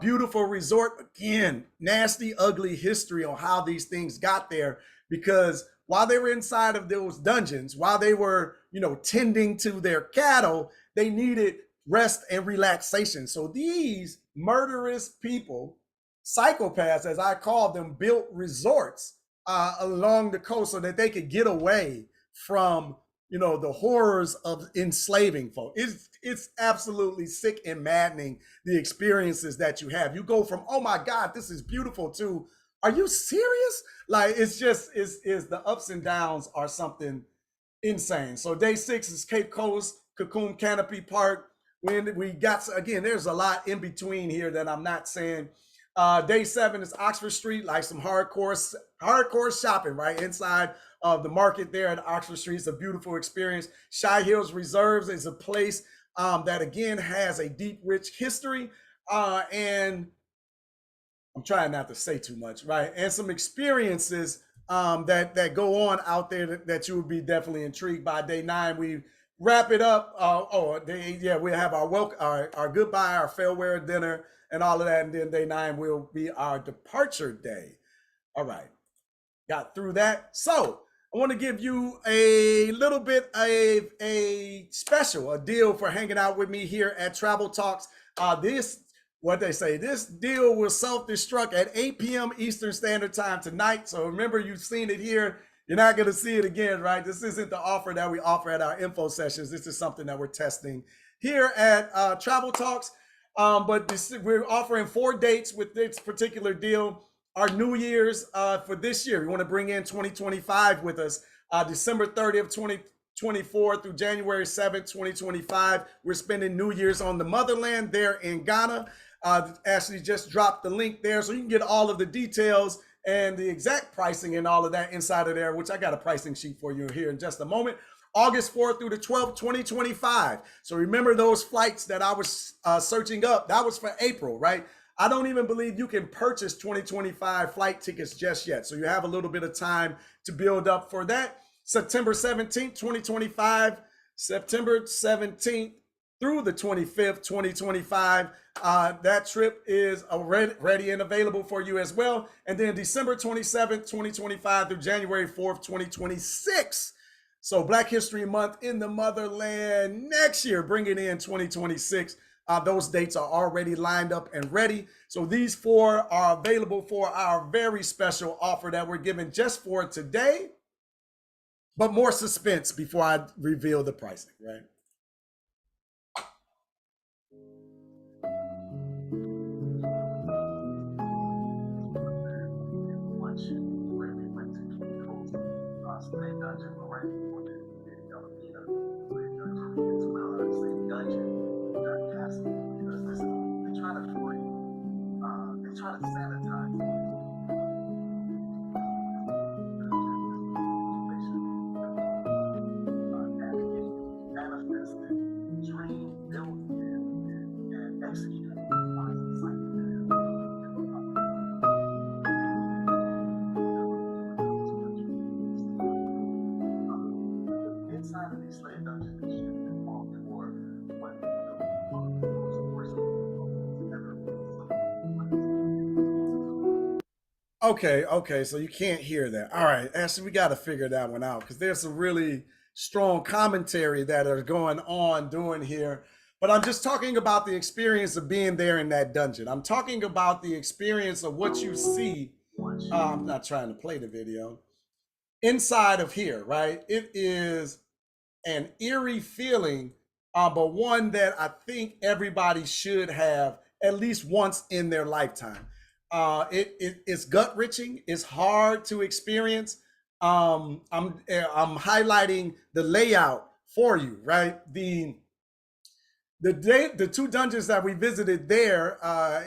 Beautiful resort. Again, nasty, ugly history on how these things got there, because while they were inside of those dungeons, while they were, tending to their cattle, they needed rest and relaxation. So these murderous people, psychopaths, as I call them, built resorts along the coast so that they could get away from, the horrors of enslaving folk. It's absolutely sick and maddening, the experiences that you have. You go from, oh my God, this is beautiful, to, are you serious? Like, it's the ups and downs are something insane. So day 6 is Cape Coast, Cocoon Canopy Park. When we got, again, there's a lot in between here that I'm not saying. Day 7 is Oxford Street, like some hardcore shopping, right? Inside of the market there at Oxford Street. It's a beautiful experience. Shy Hills Reserves is a place that, again, has a deep, rich history. And I'm trying not to say too much, right? And some experiences that go on out there that you would be definitely intrigued by. Day 9, we wrap it up. We have our goodbye, our farewell dinner, and all of that. And then day 9 will be our departure day. All right, got through that. So I want to give you a little bit of a deal for hanging out with me here at Travel Talks. This deal will self-destruct at 8 p.m. Eastern Standard Time tonight. So remember, you've seen it here. You're not going to see it again, right? This isn't the offer that we offer at our info sessions. This is something that we're testing here at Travel Talks. We're offering 4 dates with this particular deal. Our New Year's for this year, we want to bring in 2025 with us. December 30th, 2024 through January 7th, 2025. We're spending New Year's on the motherland there in Ghana. Ashley just dropped the link there, so you can get all of the details and the exact pricing and all of that inside of there, which I got a pricing sheet for you here in just a moment. August 4th through the 12th, 2025. So remember those flights that I was searching up, that was for April, right? I don't even believe you can purchase 2025 flight tickets just yet. So you have a little bit of time to build up for that. September 17th, 2025, September 17th through the 25th, 2025. That trip is ready and available for you as well. And then December 27th, 2025 through January 4th, 2026. So Black History Month in the motherland next year, bringing in 2026. Those dates are already lined up and ready. So these 4 are available for our very special offer that we're giving just for today. But more suspense before I reveal the pricing, right? Okay, so you can't hear that. All right, Ashley, we got to figure that one out because there's some really strong commentary that are going on doing here. but I'm just talking about the experience of being there in that dungeon. I'm talking about the experience of what you see. I'm not trying to play the video. Inside of here, right? It is an eerie feeling, but one that I think everybody should have at least once in their lifetime. It's gut wrenching. It's hard to experience. I'm highlighting the layout for you, right? The two dungeons that we visited there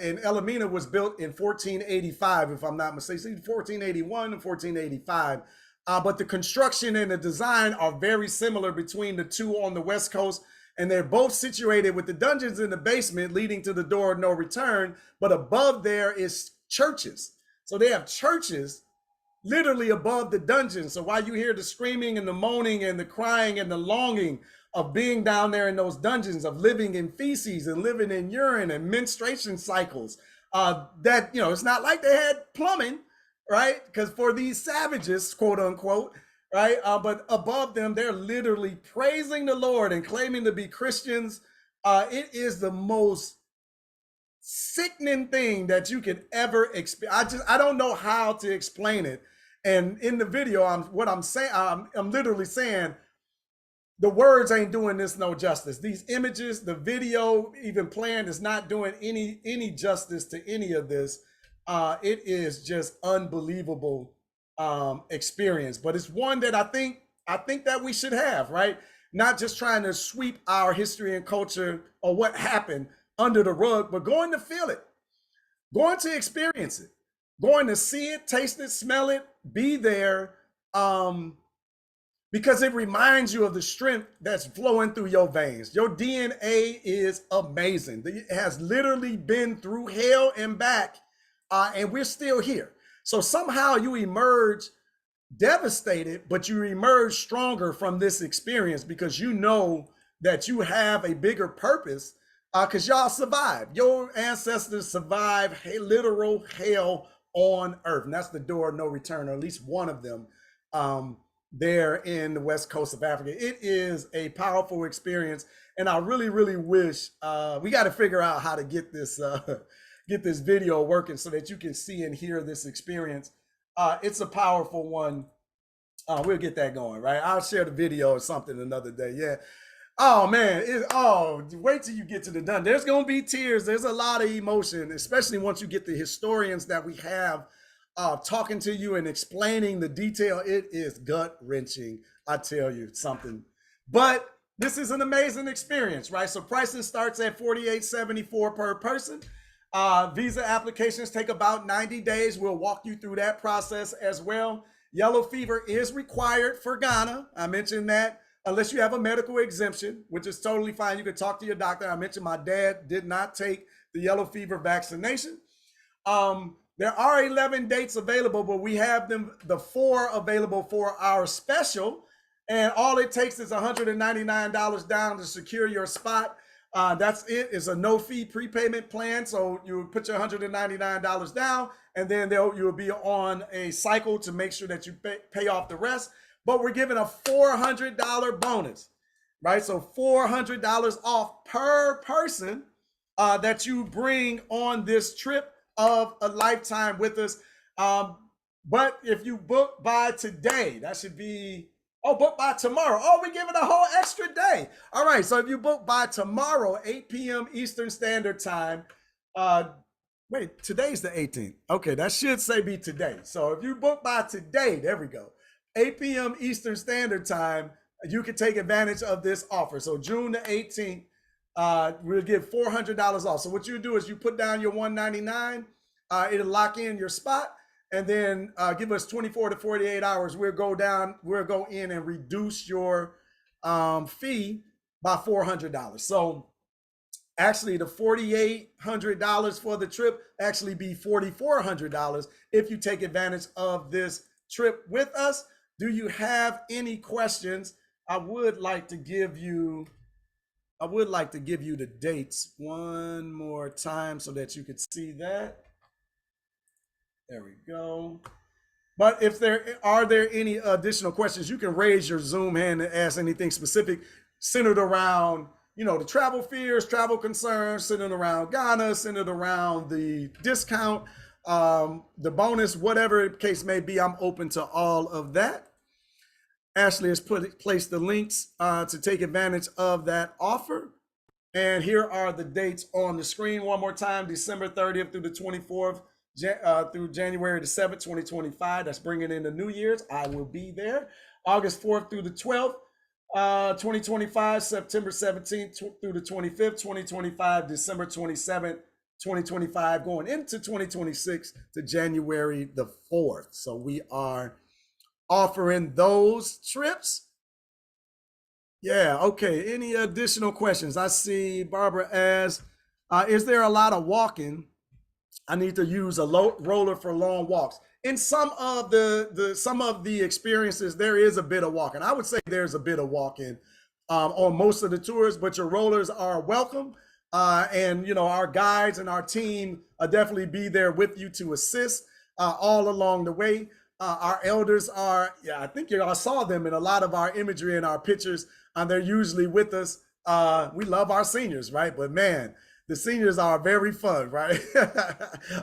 in Elamina was built in 1485, if I'm not mistaken, 1481 and 1485. But the construction and the design are very similar between the two on the West Coast, and they're both situated with the dungeons in the basement leading to the door of no return. But above there is churches. So they have churches literally above the dungeon. So while you hear the screaming and the moaning and the crying and the longing of being down there in those dungeons, of living in feces and living in urine and menstruation cycles, that, you know, it's not like they had plumbing, right? Because for these savages, quote unquote, right? But above them, they're literally praising the Lord and claiming to be Christians. It is the most sickening thing that you could ever experience. I don't know how to explain it. And in the video, I'm literally saying the words ain't doing this no justice. These images, the video even playing is not doing any justice to any of this. It is just unbelievable experience, but it's one that I think that we should have, right? Not just trying to sweep our history and culture or what happened under the rug, but going to feel it, going to experience it, going to see it, taste it, smell it, be there, because it reminds you of the strength that's flowing through your veins. Your DNA is amazing. It has literally been through hell and back, and we're still here. So somehow you emerge devastated, but you emerge stronger from this experience because you know that you have a bigger purpose, because y'all survived. Your ancestors survived literal hell on earth, and that's the door of no return, or at least one of them, there in the west coast of Africa. It is a powerful experience, and I really, really wish we got to figure out how to get this video working so that you can see and hear this experience. It's a powerful one. We'll get that going, right? I'll share the video or something another day. Yeah. Oh man, wait till you get to the done. There's gonna be tears. There's a lot of emotion, especially once you get the historians that we have talking to you and explaining the detail. It is gut wrenching, I tell you something. But this is an amazing experience, right? So pricing starts at $48.74 per person. Visa applications take about 90 days. We'll walk you through that process as well. Yellow fever is required for Ghana. I mentioned that. Unless you have a medical exemption, which is totally fine. You can talk to your doctor. I mentioned my dad did not take the yellow fever vaccination. There are 11 dates available, but we have the 4 available for our special. And all it takes is $199 down to secure your spot. That's it. It's a no-fee prepayment plan. So you put your $199 down, and then you'll be on a cycle to make sure that you pay off the rest. But we're giving a $400 bonus, right? So $400 off per person that you bring on this trip of a lifetime with us. But if you book by today, that should be, book by tomorrow. We're giving a whole extra day. All right, so if you book by tomorrow, 8 p.m. Eastern Standard Time, wait, today's the 18th. Okay, that should say be today. So if you book by today, there we go. 8 p.m. Eastern Standard Time, you can take advantage of this offer. So June the 18th, we'll give $400 off. So what you do is you put down your $199, it'll lock in your spot, and then give us 24 to 48 hours. We'll go in and reduce your fee by $400. So actually the $4,800 for the trip actually be $4,400 if you take advantage of this trip with us. Do you have any questions? I would like to give you the dates one more time so that you could see that. There we go. But if there are any additional questions, you can raise your Zoom hand and ask anything specific centered around the travel fears, travel concerns, centered around Ghana, centered around the discount, the bonus, whatever the case may be, I'm open to all of that. Ashley has placed the links to take advantage of that offer. And here are the dates on the screen one more time: December 30th through the 24th, through January the 7th, 2025. That's bringing in the New Year's. I will be there. August 4th through the 12th, 2025, September 17th through the 25th, 2025, December 27th, 2025, going into 2026 to January the 4th. So we are offering those trips. Yeah, okay. Any additional questions? I see Barbara asks, is there a lot of walking? I need to use a roller for long walks. In some of the experiences, there is a bit of walking. I would say there's a bit of walking on most of the tours, but your rollers are welcome. And our guides and our team definitely be there with you to assist all along the way. Our elders are, I think I saw them in a lot of our imagery and our pictures. They're usually with us. We love our seniors, right? But man, the seniors are very fun, right?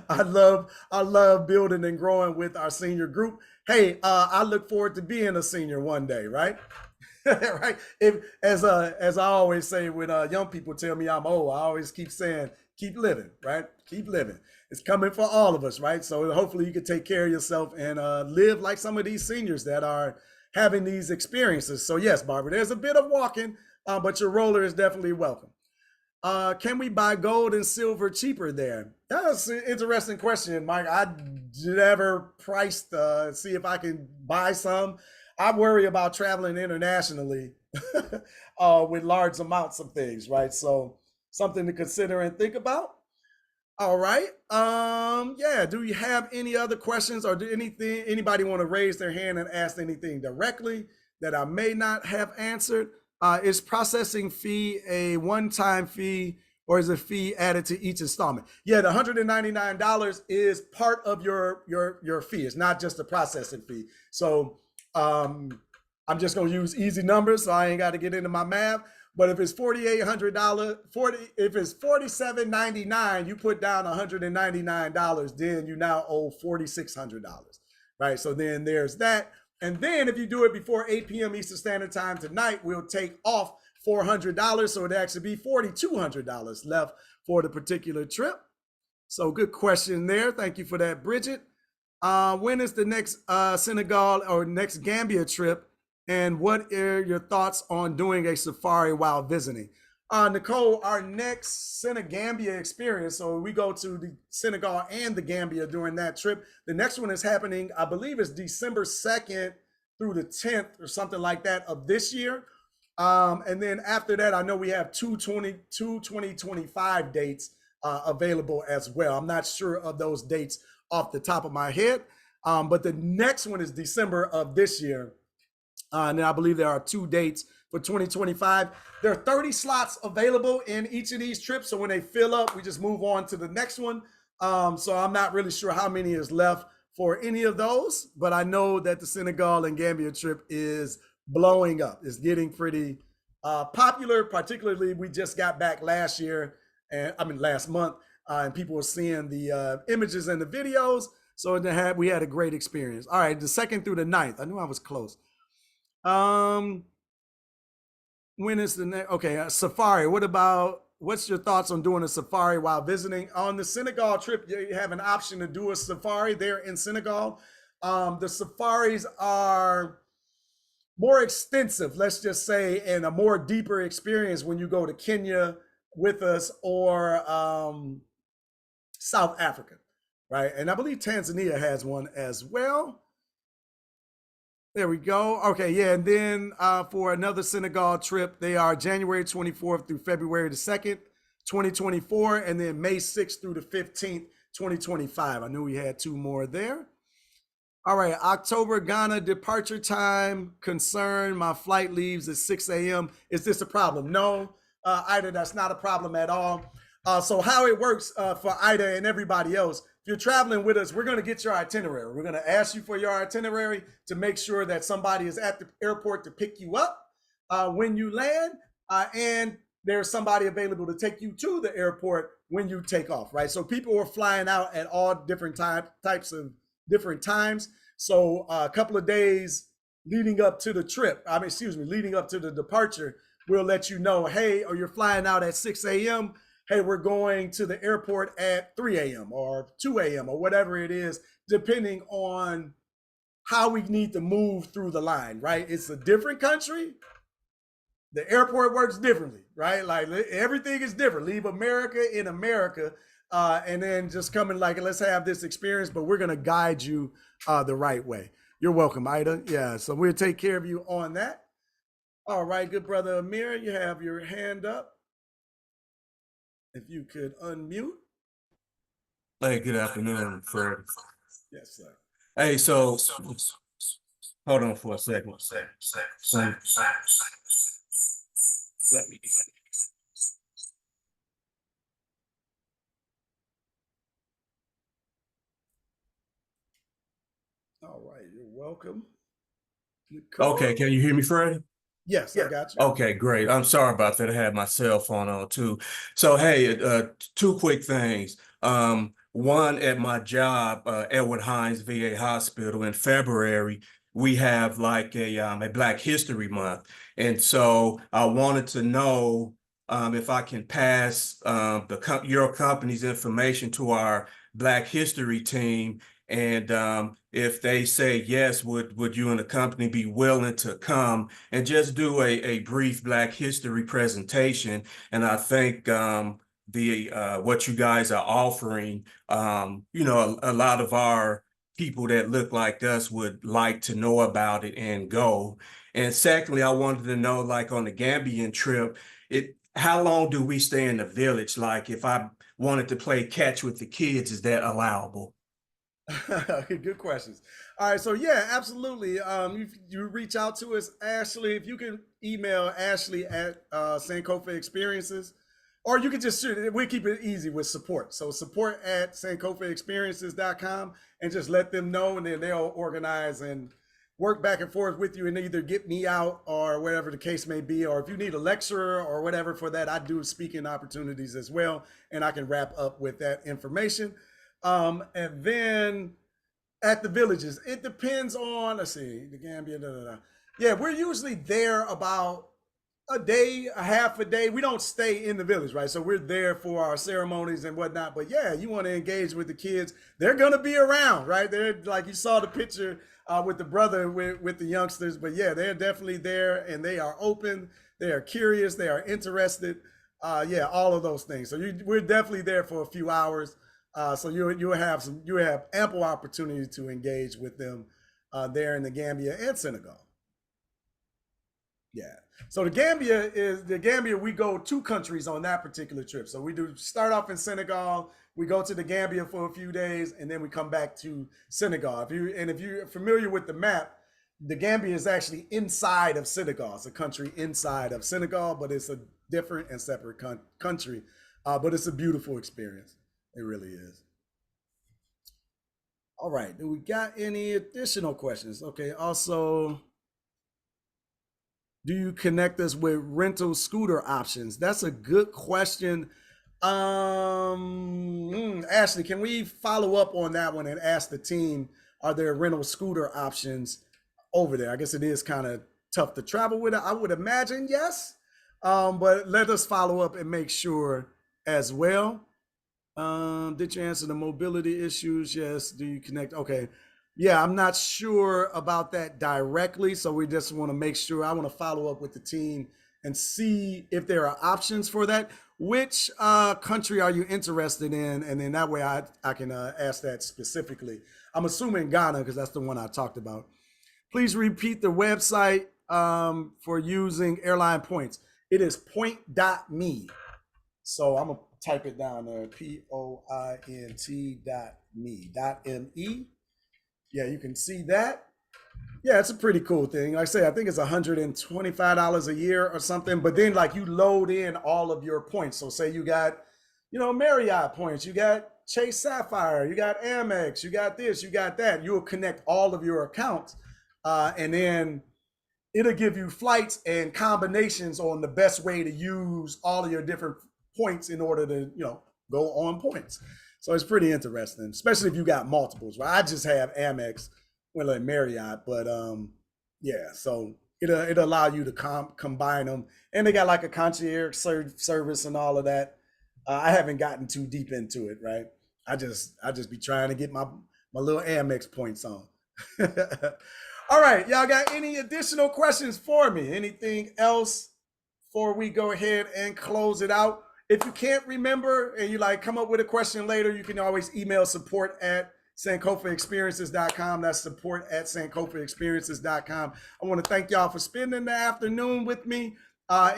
I love building and growing with our senior group. Hey, I look forward to being a senior one day, right? Right. As I always say when young people tell me I'm old, I always keep saying, keep living, right? Keep living. It's coming for all of us, right? So hopefully you can take care of yourself and live like some of these seniors that are having these experiences. So yes, Barbara, there's a bit of walking, but your roller is definitely welcome. Can we buy gold and silver cheaper there? That's an interesting question, Mike. I never priced, see if I can buy some. I worry about traveling internationally with large amounts of things, right? So something to consider and think about. All right. Yeah. Do you have any other questions, or do anybody want to raise their hand and ask anything directly that I may not have answered? Is processing fee a one-time fee, or is a fee added to each installment? Yeah, the $199 is part of your fee. It's not just a processing fee. So I'm just gonna use easy numbers, so I ain't got to get into my math. But if it's $4,800, if it's $47.99, you put down $199, then you now owe $4,600, right? So then there's that. And then if you do it before 8 p.m. Eastern Standard Time tonight, we'll take off $400. So it'd actually be $4,200 left for the particular trip. So good question there. Thank you for that, Bridget. When is the next Senegal or next Gambia trip? And what are your thoughts on doing a safari while visiting? Nicole, our next Senegambia experience, so we go to the Senegal and the Gambia during that trip. The next one is happening, I believe it's December 2nd through the 10th or something like that of this year. And then after that, I know we have two 2025 dates available as well. I'm not sure of those dates off the top of my head, but the next one is December of this year. And then I believe there are 2 dates for 2025. There are 30 slots available in each of these trips. So when they fill up, we just move on to the next one. So I'm not really sure how many is left for any of those, but I know that the Senegal and Gambia trip is blowing up. It's getting pretty popular. Particularly, we just got back last month, and people were seeing the images and the videos. So we had a great experience. All right, the 2nd through the 9th. I knew I was close. When is the next? Okay, safari. What's your thoughts on doing a safari while visiting? On the Senegal trip, you have an option to do a safari there in Senegal. The safaris are more extensive, let's just say, and a more deeper experience when you go to Kenya with us or South Africa, right? And I believe Tanzania has one as well. There we go. Okay, yeah, and then for another Senegal trip, they are January 24th through February the 2nd, 2024, and then May 6th through the 15th, 2025. I knew we had 2 more there. All right, October Ghana departure time concern. My flight leaves at 6 a.m. Is this a problem? No, Ida, that's not a problem at all. So how it works for Ida and everybody else, if you're traveling with us, we're going to get your itinerary. We're going to ask you for your itinerary to make sure that somebody is at the airport to pick you up when you land. And there's somebody available to take you to the airport when you take off, right? So people are flying out at all different types of different times. So a couple of days leading up to the trip, leading up to the departure, we'll let you know, hey, or you're flying out at 6 a.m. Hey, we're going to the airport at 3 a.m. or 2 a.m. or whatever it is, depending on how we need to move through the line, right? It's a different country. The airport works differently, right? Like everything is different. Leave America in America, and then just come in like, let's have this experience, but we're gonna guide you the right way. You're welcome, Ida. Yeah, so we'll take care of you on that. All right, good brother Amir, you have your hand up. If you could unmute. Hey, good afternoon, Fred. Yes, sir. Hey, so hold on for a second. Let me. All right, you're welcome. Nicole? Okay, can you hear me, Fred? Yes, I got you. Okay, great. I'm sorry about that. I had my cell phone on too. So, hey, two quick things. One, at my job, Edward Hines VA Hospital, in February, we have like a Black History Month, and so I wanted to know if I can pass your company's information to our Black History team, and if they say yes, would you and the company be willing to come and just do a brief Black History presentation? And I think what you guys are offering, a lot of our people that look like us would like to know about it and go. And secondly, I wanted to know, like on the Gambian trip, how long do we stay in the village? Like if I wanted to play catch with the kids, is that allowable? Good questions. All right, so yeah, absolutely. You reach out to us, Ashley. If you can email Ashley at Sankofa Experiences, or you can just shoot. We keep it easy with support. So support at sankofaexperiences.com, and just let them know, and then they'll organize and work back and forth with you, and either get me out or whatever the case may be. Or if you need a lecturer or whatever for that, I do speaking opportunities as well, and I can wrap up with that information. And then at the villages, it depends on, let's see, the Gambia, yeah, we're usually there about a day, a half a day. We don't stay in the village, right? So we're there for our ceremonies and whatnot. But yeah, you want to engage with the kids. They're going to be around, right? They're like, you saw the picture with the brother with the youngsters. But yeah, they're definitely there, and they are open. They are curious. They are interested. Yeah, all of those things. So we're definitely there for a few hours. So you have ample opportunity to engage with them there in the Gambia and Senegal. Yeah. So the Gambia. We go two countries on that particular trip. So we do start off in Senegal. We go to the Gambia for a few days, and then we come back to Senegal. If you're familiar with the map, the Gambia is actually inside of Senegal. It's a country inside of Senegal, but it's a different and separate country. But it's a beautiful experience. It really is. All right. Do we got any additional questions? Okay. Also, do you connect us with rental scooter options? That's a good question. Ashley, can we follow up on that one and ask the team, are there rental scooter options over there? I guess it is kind of tough to travel with it. I would imagine yes. But let us follow up and make sure as well. Did you answer the mobility issues? Yes. Do you connect? Okay. Yeah, I'm not sure about that directly. So we just want to make sure. I want to follow up with the team and see if there are options for that. Which country are you interested in? And then that way I can ask that specifically. I'm assuming Ghana, because that's the one I talked about. Please repeat the website for using airline points. It is point.me. So I'm going to type it down there, point.me. Yeah, you can see that. Yeah, it's a pretty cool thing. Like I say, I think it's $125 a year or something. But then like you load in all of your points. So say you got, Marriott points, you got Chase Sapphire, you got Amex, you got this, you got that. You'll connect all of your accounts. And then it'll give you flights and combinations on the best way to use all of your different points in order to, go on points. So it's pretty interesting, especially if you got multiples. Right? I just have Amex, well, like Marriott, but yeah. So it'll allow you to combine them, and they got like a concierge service and all of that. I haven't gotten too deep into it, right? I just be trying to get my little Amex points on. All right, y'all got any additional questions for me? Anything else before we go ahead and close it out? If you can't remember and you come up with a question later, you can always email support at sankofaexperiences.com. That's support at sankofaexperiences.com. I want to thank y'all for spending the afternoon with me.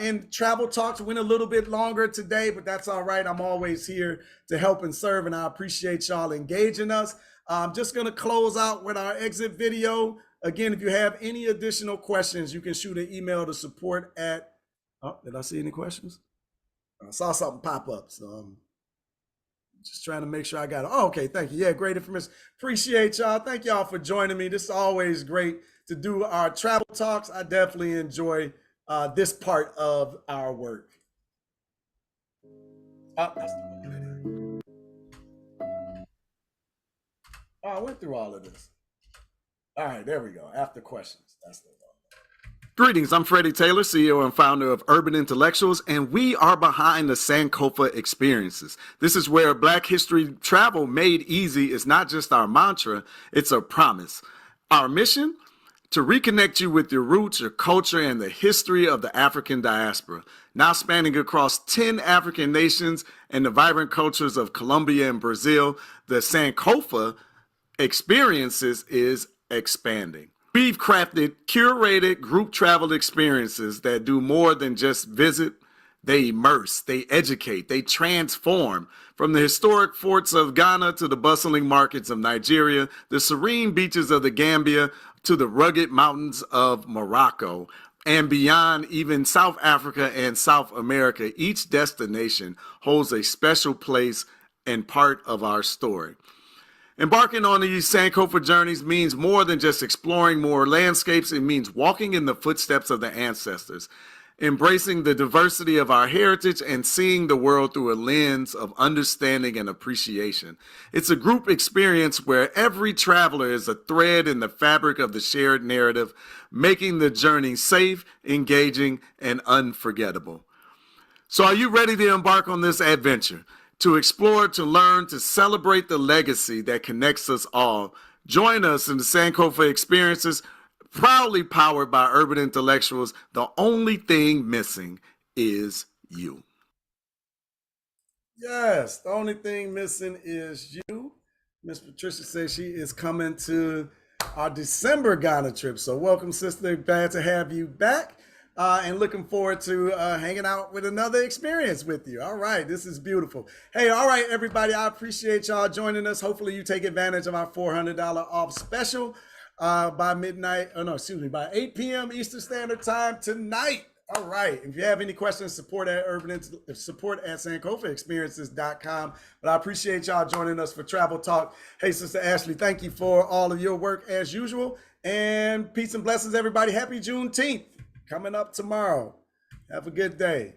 In Travel Talks went a little bit longer today, but that's all right. I'm always here to help and serve, and I appreciate y'all engaging us. I'm just going to close out with our exit video. Again, if you have any additional questions, you can shoot an email to support at, did I see any questions? I saw something pop up, so I'm just trying to make sure I got it. Oh, okay, thank you. Yeah, great information. Appreciate y'all. Thank y'all for joining me. This is always great to do our Travel Talks. I definitely enjoy this part of our work. Oh, that's the one. Oh, I went through all of this. All right, there we go. After questions. That's the one. Greetings, I'm Freddie Taylor, CEO and founder of Urban Intellectuals, and we are behind the Sankofa Experiences. This is where Black history travel made easy is not just our mantra, it's a promise. Our mission? To reconnect you with your roots, your culture, and the history of the African diaspora. Now spanning across 10 African nations and the vibrant cultures of Colombia and Brazil, the Sankofa Experiences is expanding. We've crafted curated group travel experiences that do more than just visit. They immerse, they educate, they transform. From the historic forts of Ghana to the bustling markets of Nigeria, the serene beaches of the Gambia to the rugged mountains of Morocco, and beyond even South Africa and South America, each destination holds a special place and part of our story. Embarking on these Sankofa journeys means more than just exploring more landscapes. It means walking in the footsteps of the ancestors, embracing the diversity of our heritage and seeing the world through a lens of understanding and appreciation. It's a group experience where every traveler is a thread in the fabric of the shared narrative, making the journey safe, engaging, and unforgettable. So are you ready to embark on this adventure? To explore, to learn, to celebrate the legacy that connects us all. Join us in the Sankofa Experiences, proudly powered by Urban Intellectuals. The only thing missing is you. Yes, the only thing missing is you. Miss Patricia says she is coming to our December Ghana trip. So welcome, sister. Glad to have you back. And looking forward to hanging out with another experience with you. All right, this is beautiful. Hey, all right, everybody, I appreciate y'all joining us. Hopefully you take advantage of our $400 off special by by 8 p.m. Eastern Standard Time tonight. All right, if you have any questions, support at sankofaexperiences.com. But I appreciate y'all joining us for Travel Talk. Hey, Sister Ashley, thank you for all of your work as usual. And peace and blessings, everybody. Happy Juneteenth. Coming up tomorrow. Have a good day.